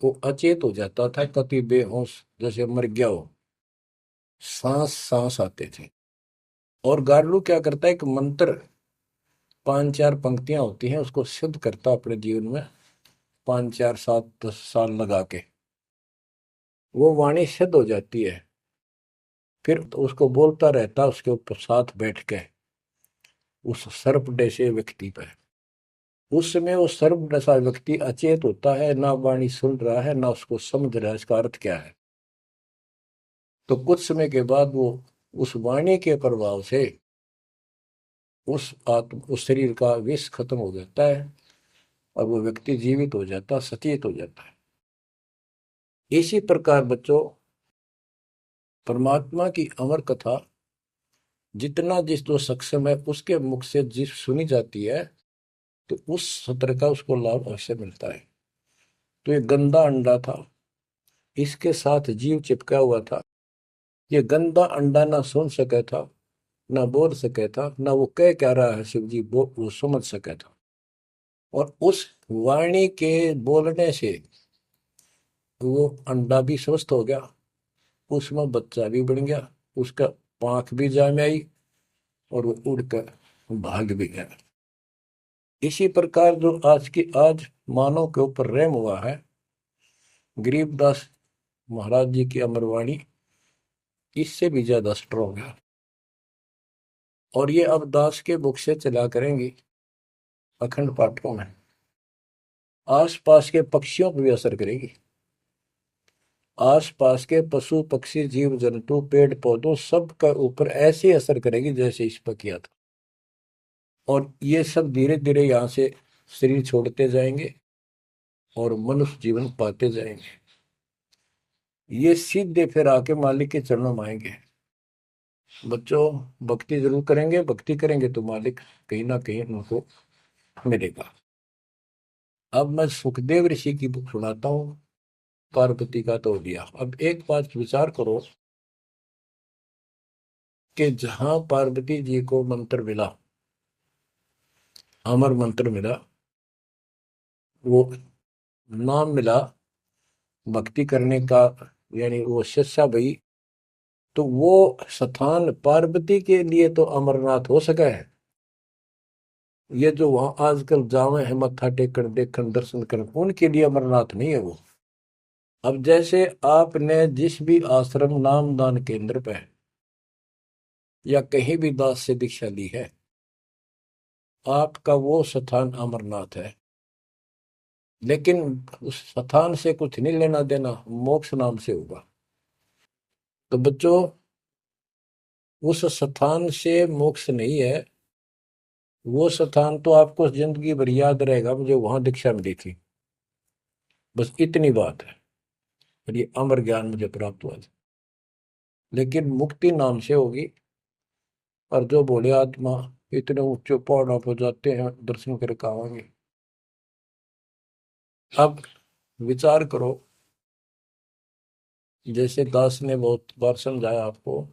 वो अचेत हो जाता था, कति बेहोश जैसे मर गया हो, सांस सांस आते थे। और गार्डू क्या करता है, एक मंत्र 5-4 पंक्तियां होती हैं उसको सिद्ध करता अपने जीवन में, 5 4 7 10 साल लगा के वो वाणी सिद्ध हो जाती है। फिर तो उसको बोलता रहता उसके ऊपर साथ बैठ के उस सर्प जैसे व्यक्ति पर। उस समय वो सर्प जैसा व्यक्ति अचेत होता है, ना वाणी सुन रहा है ना उसको समझ रहा है इसका अर्थ क्या है। तो कुछ समय के बाद वो उस वाणी के प्रभाव से उस शरीर का विष खत्म हो जाता है और वो व्यक्ति जीवित हो जाता, सचेत हो जाता है। इसी प्रकार बच्चों, परमात्मा की अमर कथा जितना जिस जो सक्षम है उसके मुख से जिस सुनी जाती है तो उस सत्र का उसको लाभ अवश्य मिलता है। तो ये गंदा अंडा था, इसके साथ जीव चिपका हुआ था। ये गंदा अंडा ना सुन सका था, ना बोल सके था, ना वो कह क्या रहा है शिव जी वो समझ सका था। और उस वाणी के बोलने से वो अंडा भी स्वस्थ हो गया, उसमें बच्चा भी बन गया, उसका पांख भी जाम आई और वो उड़कर भाग भी गया। इसी प्रकार जो आज मानव के ऊपर रहम हुआ है, गरीबदास महाराज जी की अमरवाणी इससे भी ज्यादा स्ट्रोंग है। और ये अब दास के बुक से चला करेंगी अखंड पाठों में, आसपास के पक्षियों पर भी असर करेगी। आसपास के पशु पक्षी जीव जंतु पेड़ पौधों सब का ऊपर ऐसे असर करेगी जैसे इस पर किया था। और ये सब धीरे धीरे यहाँ से शरीर छोड़ते जाएंगे और मनुष्य जीवन पाते जाएंगे। ये सीधे फिर आके मालिक के चरणों में आएंगे। बच्चों, भक्ति जरूर करेंगे, भक्ति करेंगे तो मालिक कहीं ना कहीं उनको मिलेगा। अब मैं सुखदेव ऋषि की बुक सुनाता हूँ, पार्वती का तो दिया। अब एक बात विचार करो कि जहां पार्वती जी को मंत्र मिला, अमर मंत्र मिला, वो नाम मिला भक्ति करने का, यानी वो शिष्या भई, तो वो स्थान पार्वती के लिए तो अमरनाथ हो सका है। ये जो वहां आजकल जावे हैं मत्था टेकन देखन दर्शन करन, उनके लिए अमरनाथ नहीं है वो। अब जैसे आपने जिस भी आश्रम नाम दान केंद्र पे या कहीं भी दास से दीक्षा ली है, आपका वो स्थान अमरनाथ है। लेकिन उस स्थान से कुछ नहीं लेना देना, मोक्ष नाम से होगा। तो बच्चों, उस स्थान से मोक्ष नहीं है, वो स्थान तो आपको जिंदगी भर याद रहेगा मुझे वहां दीक्षा मिली थी, बस इतनी बात है। और ये अमर ज्ञान मुझे प्राप्त हुआ था। लेकिन मुक्ति नाम से होगी। और जो बोले आत्मा इतने ऊंचे पहाड़ों पर जाते हैं दर्शन करके आवांगे। अब विचार करो, जैसे दास ने बहुत बार समझाया आपको,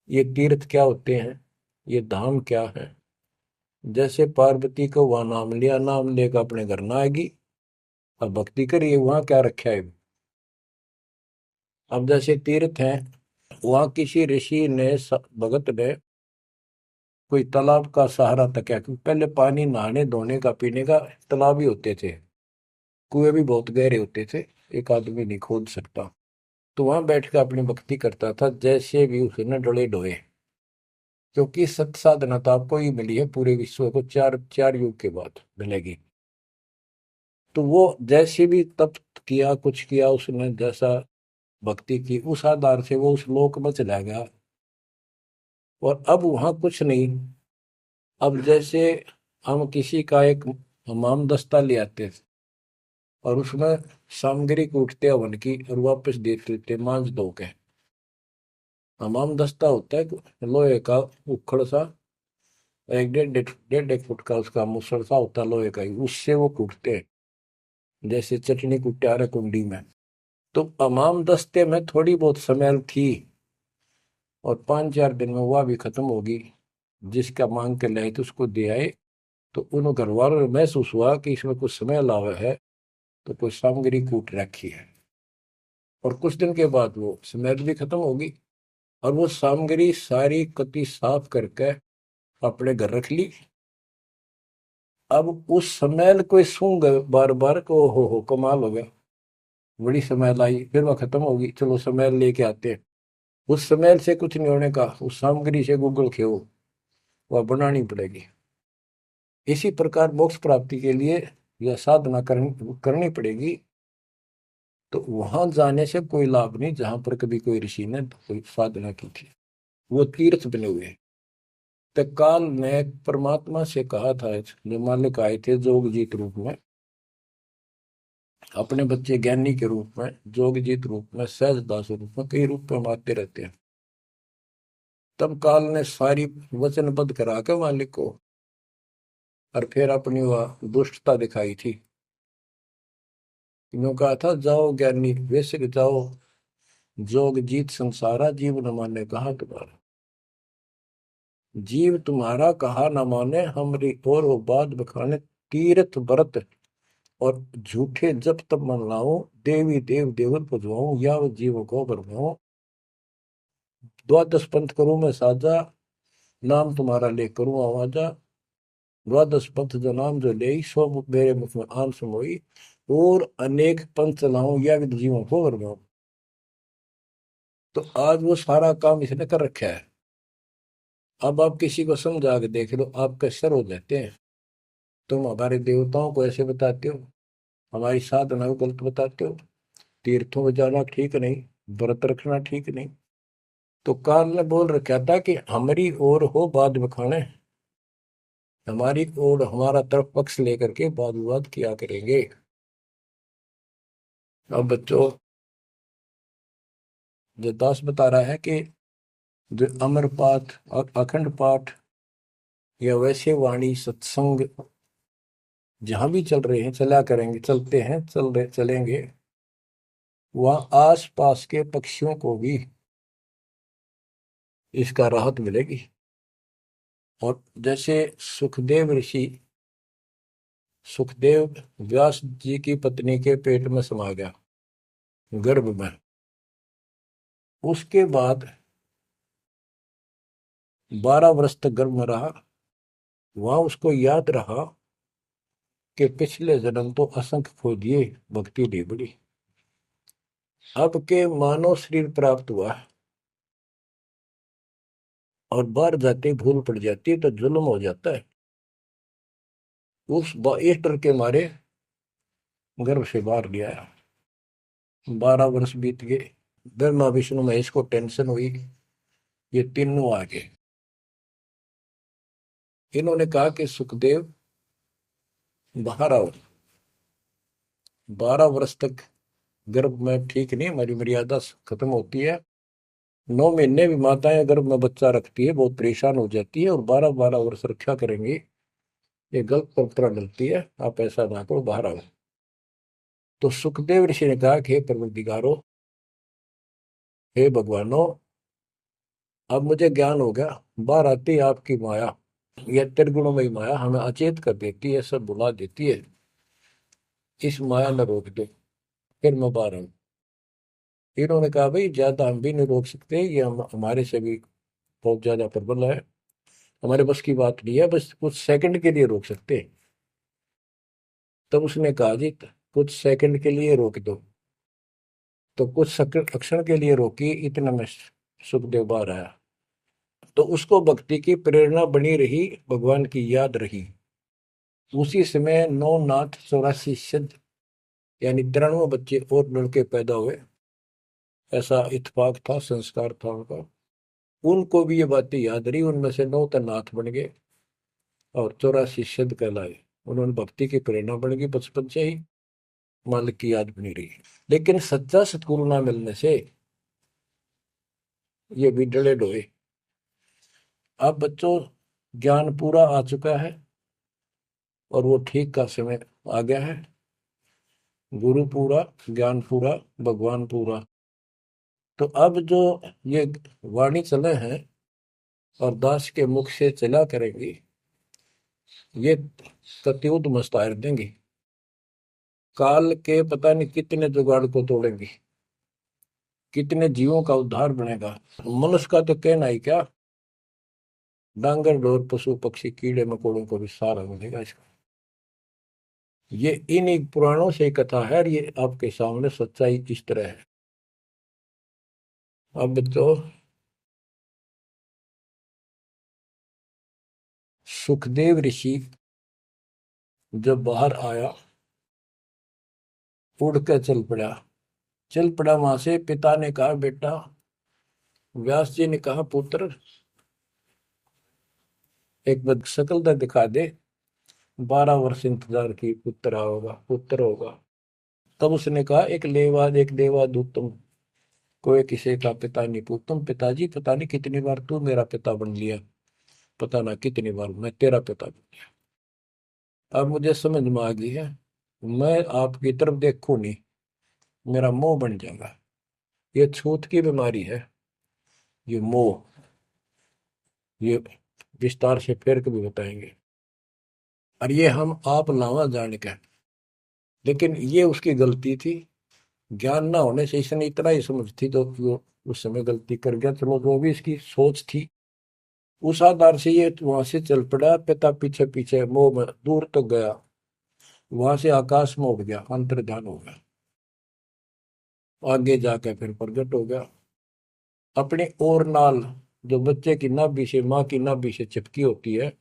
ये तीर्थ क्या होते हैं, ये धाम क्या है। जैसे पार्वती को वहां नाम लिया, नाम लेकर अपने घर ना आएगी, अब भक्ति करिए वहां क्या रखा है। अब जैसे तीर्थ हैं, वहां किसी ऋषि ने भगत ने कोई तालाब का सहारा तक है, क्योंकि पहले पानी नहाने धोने का पीने का तालाब ही होते थे, कुएं भी बहुत गहरे होते थे, एक आदमी नहीं खोद सकता। तो वहां बैठ कर अपनी भक्ति करता था, जैसे भी उसने डले डोए। क्योंकि सत साधना तो आपको ही मिली है, पूरे विश्व को चार चार युग के बाद मिलेगी। तो वो जैसे भी तप किया, कुछ किया उसने, जैसा भक्ति की, उस आधार से वो उस लोक में चला गया। और अब वहां कुछ नहीं। अब जैसे हम किसी का एक हमाम दस्ता ले आते थे और उसमें सामग्री कूटते हवन की और वापस देते थे मांझ धो के। हमाम दस्ता होता है लोहे का उखड़ सा, एक डेढ़ एक फुट का उसका मुसड़ सा होता है लोहे का ही, उससे वो कूटते हैं जैसे चटनी कुटे आ रहे कुंडी में। तो हमाम दस्ते में थोड़ी बहुत स्मेल थी और 5-4 दिन में वह भी खत्म होगी। जिसका मांग के लाए थे उसको दे आए तो उन घर वालों को महसूस हुआ कि इसमें कुछ स्मेल आवा है, तो कोई सामग्री कूट रखी है। और कुछ दिन के बाद वो स्मेल भी खत्म होगी और वो सामग्री सारी कति साफ करके अपने घर रख ली। अब उस स्मेल को सूंघ बार बार को हो कमाल हो गया, बड़ी स्मेल आई, फिर वह खत्म होगी, चलो स्मेल लेके आते हैं। उस स्मेल से कुछ नहीं होने का, उस सामग्री से गूगल खेओ, वह बनानी पड़ेगी। इसी प्रकार मोक्ष प्राप्ति के लिए यह साधना करनी पड़ेगी। तो वहां जाने से कोई लाभ नहीं जहां पर कभी कोई ऋषि ने कोई साधना की थी, वो तीर्थ बने हुए हैं। तो काल ने परमात्मा से कहा था, जो मालिक आए थे जोगजीत रूप में, अपने बच्चे ज्ञानी के रूप में, जोगजीत रूप में, सहजदास रूप में, कई रूप में हम आते रहते हैं। तब काल ने सारी वचनबद्ध करा के मालिक को और फिर अपनी वह दुष्टता दिखाई थी। यूं कहा था, जाओ ज्ञानी वैसे जाओ, जोग जीत संसारा, जीव न माने कहा तुम्हारा। जीव तुम्हारा कहा न माने, हमरी और वो बात बखाने, तीर्थ व्रत और झूठे जब तब मन लाऊं, देवी देव देवर पुजवाऊं, या जीव को बरमाऊं। द्वादश पंथ करूं मैं साजा, नाम तुम्हारा ले करूं आवाजा। द्वादश पंथ जो नाम जो ले, सो मेरे मुख में आम समोई, और अनेक पंथ चलाऊं, या विद जीवों को बरमाऊं। तो आज वो सारा काम इसने कर रखा है। अब आप किसी को समझा के देख लो, आपके सर हो जाते हैं। तुम हमारे देवताओं को ऐसे बताते हो, हमारी साधना को गलत बताते हो, तीर्थों में जाना ठीक नहीं, व्रत रखना ठीक नहीं। तो काल ने बोल रखा था कि हमारी ओर हो बाद बखाने, हमारी ओर हमारा तरफ पक्ष लेकर के वाद विवाद किया करेंगे। अब बच्चों, जो दास बता रहा है कि जो अमर पाठ और अखंड पाठ या वैसे वाणी सत्संग जहां भी चल रहे हैं, चला करेंगे, चलते हैं, चल रहे चलेंगे, वहां आस पास के पक्षियों को भी इसका राहत मिलेगी। और जैसे सुखदेव ऋषि, सुखदेव व्यास जी की पत्नी के पेट में समा गया, गर्भ में। उसके बाद 12 वर्ष तक गर्भ में रहा। वहां उसको याद रहा कि पिछले जन्म तो असंख्य खो दिए, भक्ति नहीं बड़ी। अब के मानव शरीर प्राप्त हुआ और बाहर जाते भूल पड़ जाती है तो जुल्म हो जाता है। इस डर के मारे गर्भ से बाहर गया। 12 वर्ष बीत गए, ब्रह्मा विष्णु महेश को टेंशन हुई, ये तीनों आ गए। इन्होंने कहा कि सुखदेव बाहर आओ। 12 वर्ष तक गर्भ में ठीक नहीं, हमारी मर्यादा खत्म होती है। 9 महीने भी माताएं गर्भ में बच्चा रखती है, बहुत परेशान हो जाती है, और 12-12 वर्ष रक्षा करेंगी, ये गलत परंपरा डलती है, आप ऐसा ना करो, बाहर आओ। तो सुखदेव ऋषि ने कहा कि हे परवरदिगारो, हे भगवानो, अब मुझे ज्ञान हो गया, बाहर आती है आपकी माया, यह त्रिगुणमयी माया हमें अचेत कर देती है, सब बुला देती है, इस माया न रोक दो, फिर मैं बाहर आऊं। इन्होंने कहा भाई ज्यादा हम भी नहीं रोक सकते, ये हमारे से भी बहुत ज्यादा प्रबल है, हमारे बस की बात नहीं है, बस कुछ सेकंड के लिए रोक सकते हैं। तब उसने कहा जी कुछ सेकंड के लिए रोक दो। तो कुछ क्षण के लिए रोकी, इतना में सुखदेव बाहर आया। तो उसको भक्ति की प्रेरणा बनी रही, भगवान की याद रही। उसी समय 9 नाथ 84 सिद्ध, यानी 93 बच्चे और लड़के पैदा हुए, ऐसा इत्तेफाक था, संस्कार था उनका। उनको भी ये बातें याद रही, उनमें से 9 तो नाथ बन गए। और 84 सिद्ध कहलाए। उन्होंने भक्ति की प्रेरणा बन गई बचपन से ही, मालिक की याद बनी रही। लेकिन सच्चा सतगुरु ना मिलने से ये भी डले डोए। अब बच्चों ज्ञान पूरा आ चुका है और वो ठीक का समय आ गया है। गुरु पूरा, ज्ञान पूरा, भगवान पूरा। तो अब जो ये वाणी चले हैं और दास के मुख से चला करेंगी, ये कतियुत मस्तार देंगी। काल के पता नहीं कितने जुगाड़ को तोड़ेंगी, कितने जीवों का उद्धार बनेगा। मनुष्य का तो कहना ही क्या, डांगर डोर पशु पक्षी कीड़े मकोड़ों को भी सहारा मिलेगा इसका। ये इन पुराणों से कथा है और ये आपके सामने सच्चाई इस तरह है। अब तो सुखदेव ऋषि जब बाहर आया, उड़ कर चल पड़ा वहां से। पिता ने कहा बेटा, व्यास जी ने कहा पुत्र एक बार शकल तो दिखा दे। 12 वर्ष इंतजार की, पुत्र होगा। तब उसने कहा एक देवा दूतम, कोई किसी का पिता नहीं पूछतम। पिताजी पता नहीं कितनी बार तू मेरा पिता बन लिया, पता ना कितनी बार मैं तेरा पिता बन लिया। अब मुझे समझ में आ गई है, मैं आपकी तरफ देखूं नहीं, मेरा मोह बन जाएगा। ये छूत की बीमारी है, ये मोह। ये विस्तार से फिर कभी बताएंगे। और ये हम आप लावा जान के, लेकिन ये उसकी गलती थी। ज्ञान ना होने से इसने इतना ही समझ थी तो वो उस समय गलती कर गया। चलो जो भी इसकी सोच थी, उस आधार से ये वहां से चल पड़ा। पिता पीछे पीछे मोह में दूर तक गया, वहां से आकाश में उड़ गया, अंतर्ध्यान हो गया। आगे जाकर फिर प्रकट हो गया अपनी और नाल, जो बच्चे की नाभि से, माँ की नाभि से चिपकी होती है,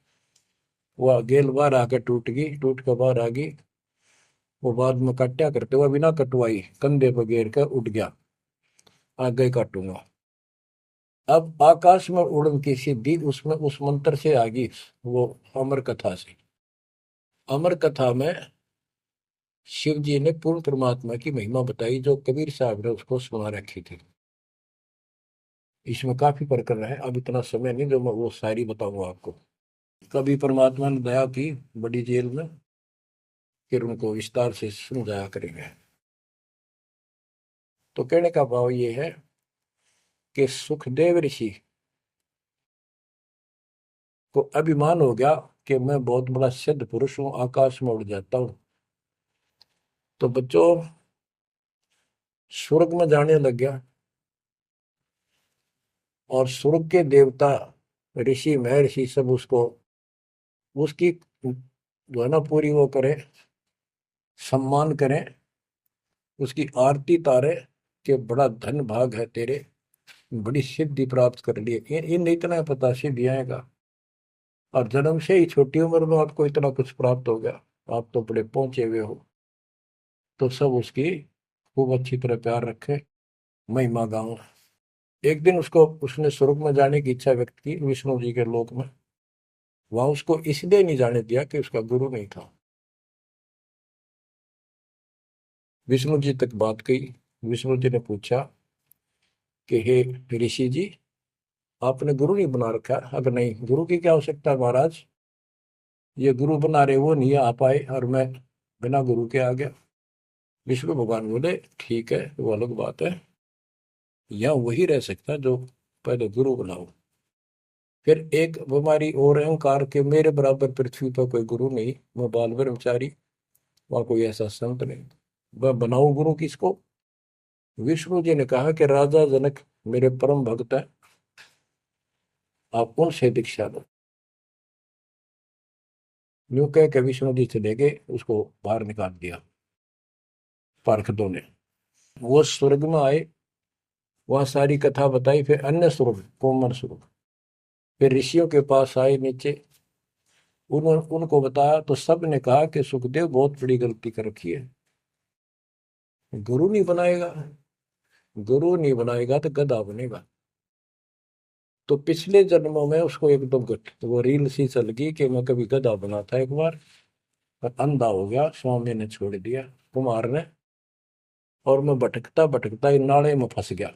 वह गेल बाहर आकर टूट गई, टूट कर बाहर आ गई। वो बाद में काटा करते हुए बिना कटवाई कंधे पर घेर कर उठ गया, आगे काटूंगा। अब आकाश में उड़न की सिद्धि उसमें उस मंत्र से आ गई, वो अमर कथा से। अमर कथा में शिव जी ने पूर्ण परमात्मा की महिमा बताई, जो कबीर साहब ने उसको सुना रखी थी। इसमें काफी प्रकरण है, अब इतना समय नहीं जो मैं वो शायरी बताऊंगा आपको। कभी परमात्मा ने दया की बड़ी जेल में, फिर उनको विस्तार से समझाया करेंगे। तो कहने का भाव ये है कि सुखदेव ऋषि को अभिमान हो गया कि मैं बहुत बड़ा सिद्ध पुरुष हूं, आकाश में उड़ जाता हूं। तो बच्चों स्वर्ग में जाने लग गया, और स्वर्ग के देवता ऋषि महर्षि सब उसको, उसकी जो है ना पूरी वो करें, सम्मान करें, उसकी आरती तारे कि बड़ा धन भाग है तेरे, बड़ी सिद्धि प्राप्त कर ली। इन इतना पता सिद्धि आएगा, और जन्म से ही छोटी उम्र में आपको इतना कुछ प्राप्त हो गया, आप तो बड़े पहुंचे हुए हो। तो सब उसकी खूब अच्छी तरह प्यार रखे, महिमा गाओ। एक दिन उसको, उसने स्वर्ग में जाने की इच्छा व्यक्त की विष्णु जी के लोक में। वहां उसको इसलिए नहीं जाने दिया कि उसका गुरु नहीं था। विष्णु जी तक बात गई। विष्णु जी ने पूछा कि हे ऋषि जी, आपने गुरु नहीं बना रखा? अगर नहीं, गुरु की क्या आवश्यकता है महाराज, ये गुरु बना रहे वो नहीं आ पाए और मैं बिना गुरु के आ गया। विष्णु भगवान बोले ठीक है, वो अलग बात है, यहाँ वही रह सकता है जो पहले गुरु बनाओ। फिर एक बीमारी और अहंकार के, मेरे बराबर पृथ्वी पर कोई गुरु नहीं, मैं बाल ब्रह्मचारी, वहां कोई ऐसा संत नहीं, मैं बनाऊं गुरु किसको? विष्णु जी ने कहा कि राजा जनक मेरे परम भक्त है, आप उनसे दीक्षा लो। यूं कह के विष्णु जी चले गए, उसको बाहर निकाल दिया पार्षदों ने। वो स्वर्ग में आए, वहां सारी कथा बताई। फिर अन्य स्वर्ग, कोमर स्वर्ग, फिर ऋषियों के पास आए नीचे, उन्होंने उनको बताया तो सब ने कहा कि सुखदेव बहुत बड़ी गलती कर रखी है, गुरु नहीं बनाएगा, गुरु नहीं बनाएगा तो गधा बनेगा। तो पिछले जन्मों में उसको एकदम वो रील सी चल गई कि मैं कभी गधा बना था एक बार, पर अंधा हो गया, स्वामी ने छोड़ दिया, कुमार ने, और मैं भटकता भटकता इन नाले में फंस गया।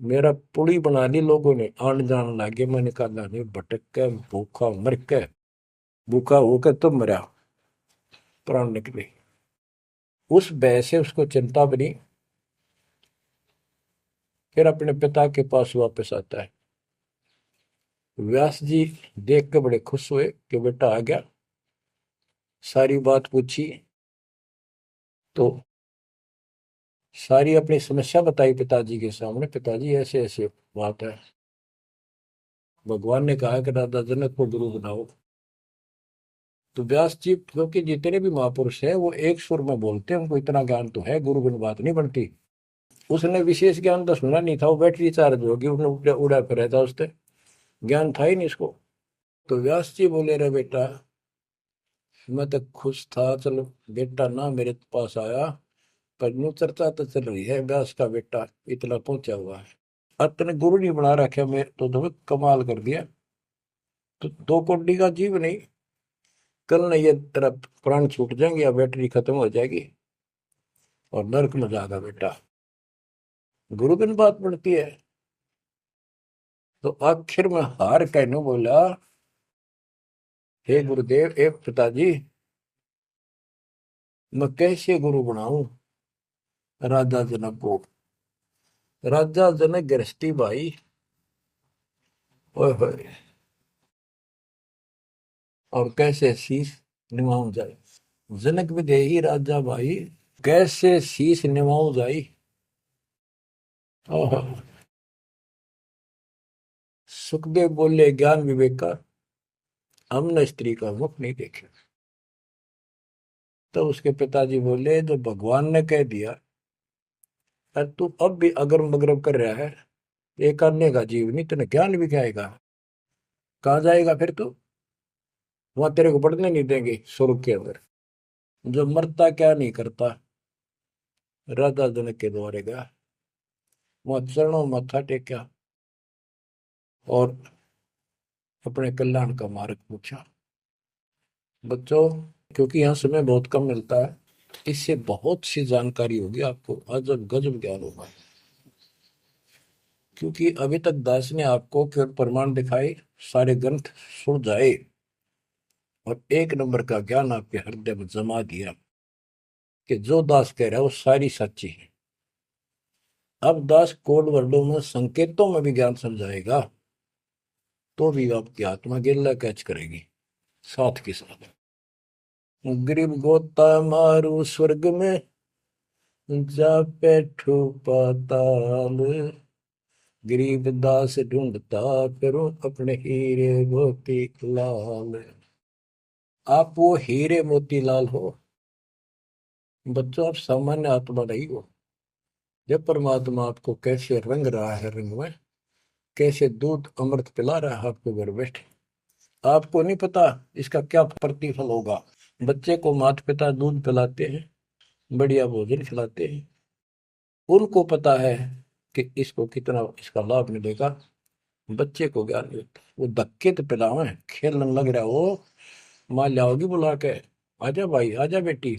मेरा पुली बना ली लोगों ने, आन जान लगे, मैंने कहा नहीं, भटक के भूखा मर के, भूखा होकर तो मरा, प्राण निकले। उस भय से उसको चिंता बनी, फिर अपने पिता के पास वापस आता है। व्यास जी देख के बड़े खुश हुए कि बेटा आ गया, सारी बात पूछी, तो सारी अपनी समस्या बताई पिताजी के सामने। पिताजी ऐसे ऐसे बात है, भगवान ने कहा कि राजा जनक को गुरु बनाओ। तो व्यास जी, क्योंकि जितने भी महापुरुष हैं वो एक सुर में बोलते हैं, उनको इतना ज्ञान तो है, गुरु बिन बात नहीं बनती। उसने विशेष ज्ञान तो सुना नहीं था, वो बैटरी चार्ज होगी, उसने उड़ा उड़ा फिर था, उससे ज्ञान था ही नहीं इसको। तो व्यास जी बोले, रे बेटा, मैं तो खुश था, चलो बेटा ना मेरे पास आया, पर यूं चर्चा तो चल रही है, व्यास का बेटा इतना पहुंचा हुआ है, अब तने गुरु नहीं बना रखे, मैं तो तुम्हें कमाल कर दिया। तो दो कोड़ी का जीव नहीं, कल नहीं ये तेरा प्राण छूट जाएंगे या बैटरी खत्म हो जाएगी और नरक में जाएगा बेटा, गुरु बिन बात पड़ती है। तो आखिर में हार कहने बोला, हे गुरुदेव, हे पिताजी, मैं कैसे गुरु बनाऊं राजा जनक को। राजा जनक गृहस्थी भाई, ओए होए, और कैसे शीश निभाऊं जाए, जनक विदेही राजा भाई, कैसे शीश निभाऊं जाई। ओहो। सुखदेव बोले, ज्ञान विवेक का हमने स्त्री का मुख नहीं देखे। तो उसके पिताजी बोले, जो भगवान ने कह दिया, और तू अब भी अगरम बगरम कर रहा है, एक अन्य का जीव नहीं, तेने ज्ञान भी क्या आएगा, कहाँ जाएगा फिर तू, वहां तेरे को पढ़ने नहीं देंगे स्वर्ग के अंदर। जो मरता क्या नहीं करता, राजा जनक के द्वारे गया, वहां चरणों में मत्था टेका और अपने कल्याण का मार्ग पूछा। बच्चों, क्योंकि यहाँ समय बहुत कम मिलता है, इससे बहुत सी जानकारी होगी आपको, अजब गजब ज्ञान होगा। क्योंकि अभी तक दास ने आपको केवल प्रमाण दिखाए, सारे ग्रंथ सुन जाए, और एक नंबर का ज्ञान आपके हृदय में जमा दिया कि जो दास कह रहा है वो सारी सच्ची है। अब दास कोड वर्डों में, संकेतों में भी ज्ञान समझाएगा, तो भी आपकी आत्मा गिल्ला कैच करेगी साथ के साथ। गरीब गोता मारू स्वर्ग में, जा बैठो पाताल, गरीब दास ढूंढता करो अपने हीरे मोती लाल। आप वो हीरे मोती लाल हो बच्चों, आप सामान्य आत्मा नहीं हो। जब परमात्मा आपको कैसे रंग रहा है, रंग में कैसे दूध अमृत पिला रहा है आपको घर बैठे, आपको नहीं पता इसका क्या प्रतिफल होगा। बच्चे को माता पिता दूध पिलाते हैं, बढ़िया भोजन खिलाते हैं, उनको पता है कि इसको कितना इसका लाभ मिलेगा। बच्चे को ज्ञान नहीं होता, वो धक्के तो पिलावे, खेलने लग रहा हो, माँ लाओगी बुला के, आजा भाई आजा बेटी,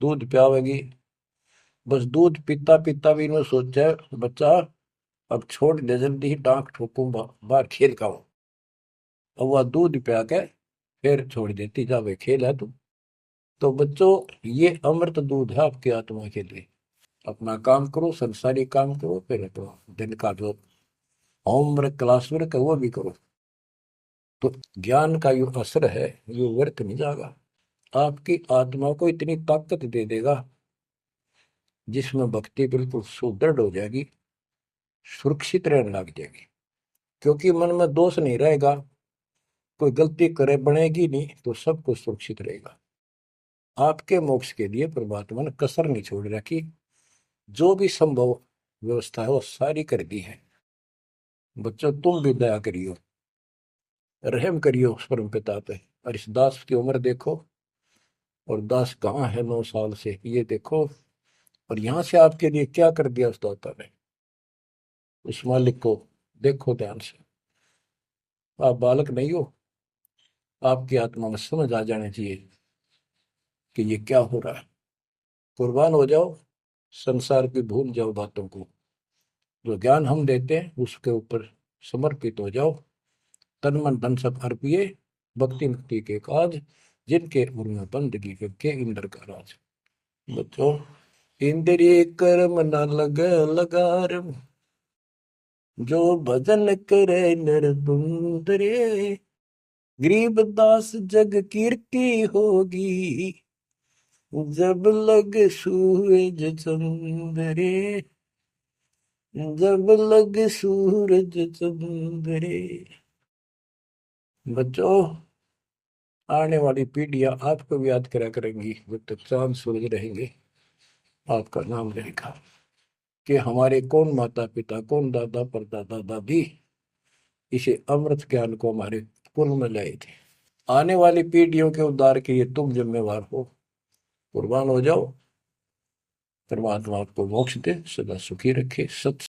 दूध पियावेगी, बस दूध पीता पीता भी इन्होंने सोचा बच्चा अब छोड़ दे, जल्दी ही टांग ठोकूं, बाहर खेल का हूं। अब वह दूध पिया के फिर छोड़ देती, जा भाई खेल है तू। तो बच्चों, ये अमृत दूध है आपकी आत्मा के लिए। अपना काम करो, संसारी काम करो, फिर तो दिन का जो होमवर्क क्लास वर्क है वो भी करो, तो ज्ञान का जो असर है ये व्यर्थ नहीं जाएगा, आपकी आत्मा को इतनी ताकत दे देगा जिसमें भक्ति बिल्कुल सुदृढ़ हो जाएगी, सुरक्षित रहने लग जाएगी। क्योंकि मन में दोष नहीं रहेगा, कोई गलती करे बनेगी नहीं, तो सब कुछ सुरक्षित रहेगा। आपके मोक्ष के लिए परमात्मा ने कसर नहीं छोड़ रखी, जो भी संभव व्यवस्था है वो सारी कर दी है। बच्चों, तुम भी दया करियो, रहम करियो उस परम पिता पे, और इस दास की उम्र देखो, और दास कहाँ है 9 साल से ये देखो, और यहाँ से आपके लिए क्या कर दिया उस दाता ने। उस मालिक को देखो ध्यान से। आप बालक नहीं हो, आपकी आत्मा में समझ आ जानी चाहिए कि ये क्या हो रहा है। कुर्बान हो जाओ, संसार की भूल जाओ बातों को। जो ज्ञान हम देते हैं उसके ऊपर समर्पित हो जाओ। तन मन धन सब अर्पिए, भक्ति मुक्ति के काज, जिनके उनमें बंदगी के इंद्र का राज। बच्चों, इंद्रिय कर्म न लग लगार, जो भजन करे नर सुंदरे, गरीबदास जग कीर्ति होगी, जब लग सूरज चंद्रे, जब लग सूरज चंद्रे। बच्चों, आने वाली पीढ़ियां आपको भी याद करा करेंगी जब तक चांद सूरज रहेंगे। आपका नाम रहेगा कि हमारे कौन माता पिता, कौन दादा परदादा दादी इसे अमृत ज्ञान को हमारे कुल में लाए थे। आने वाली पीढ़ियों के उद्धार के लिए तुम जिम्मेवार हो। कुर्बान हो जाओ। परमात्मा आपको मोक्ष दे, सदा सुखी रखे। सत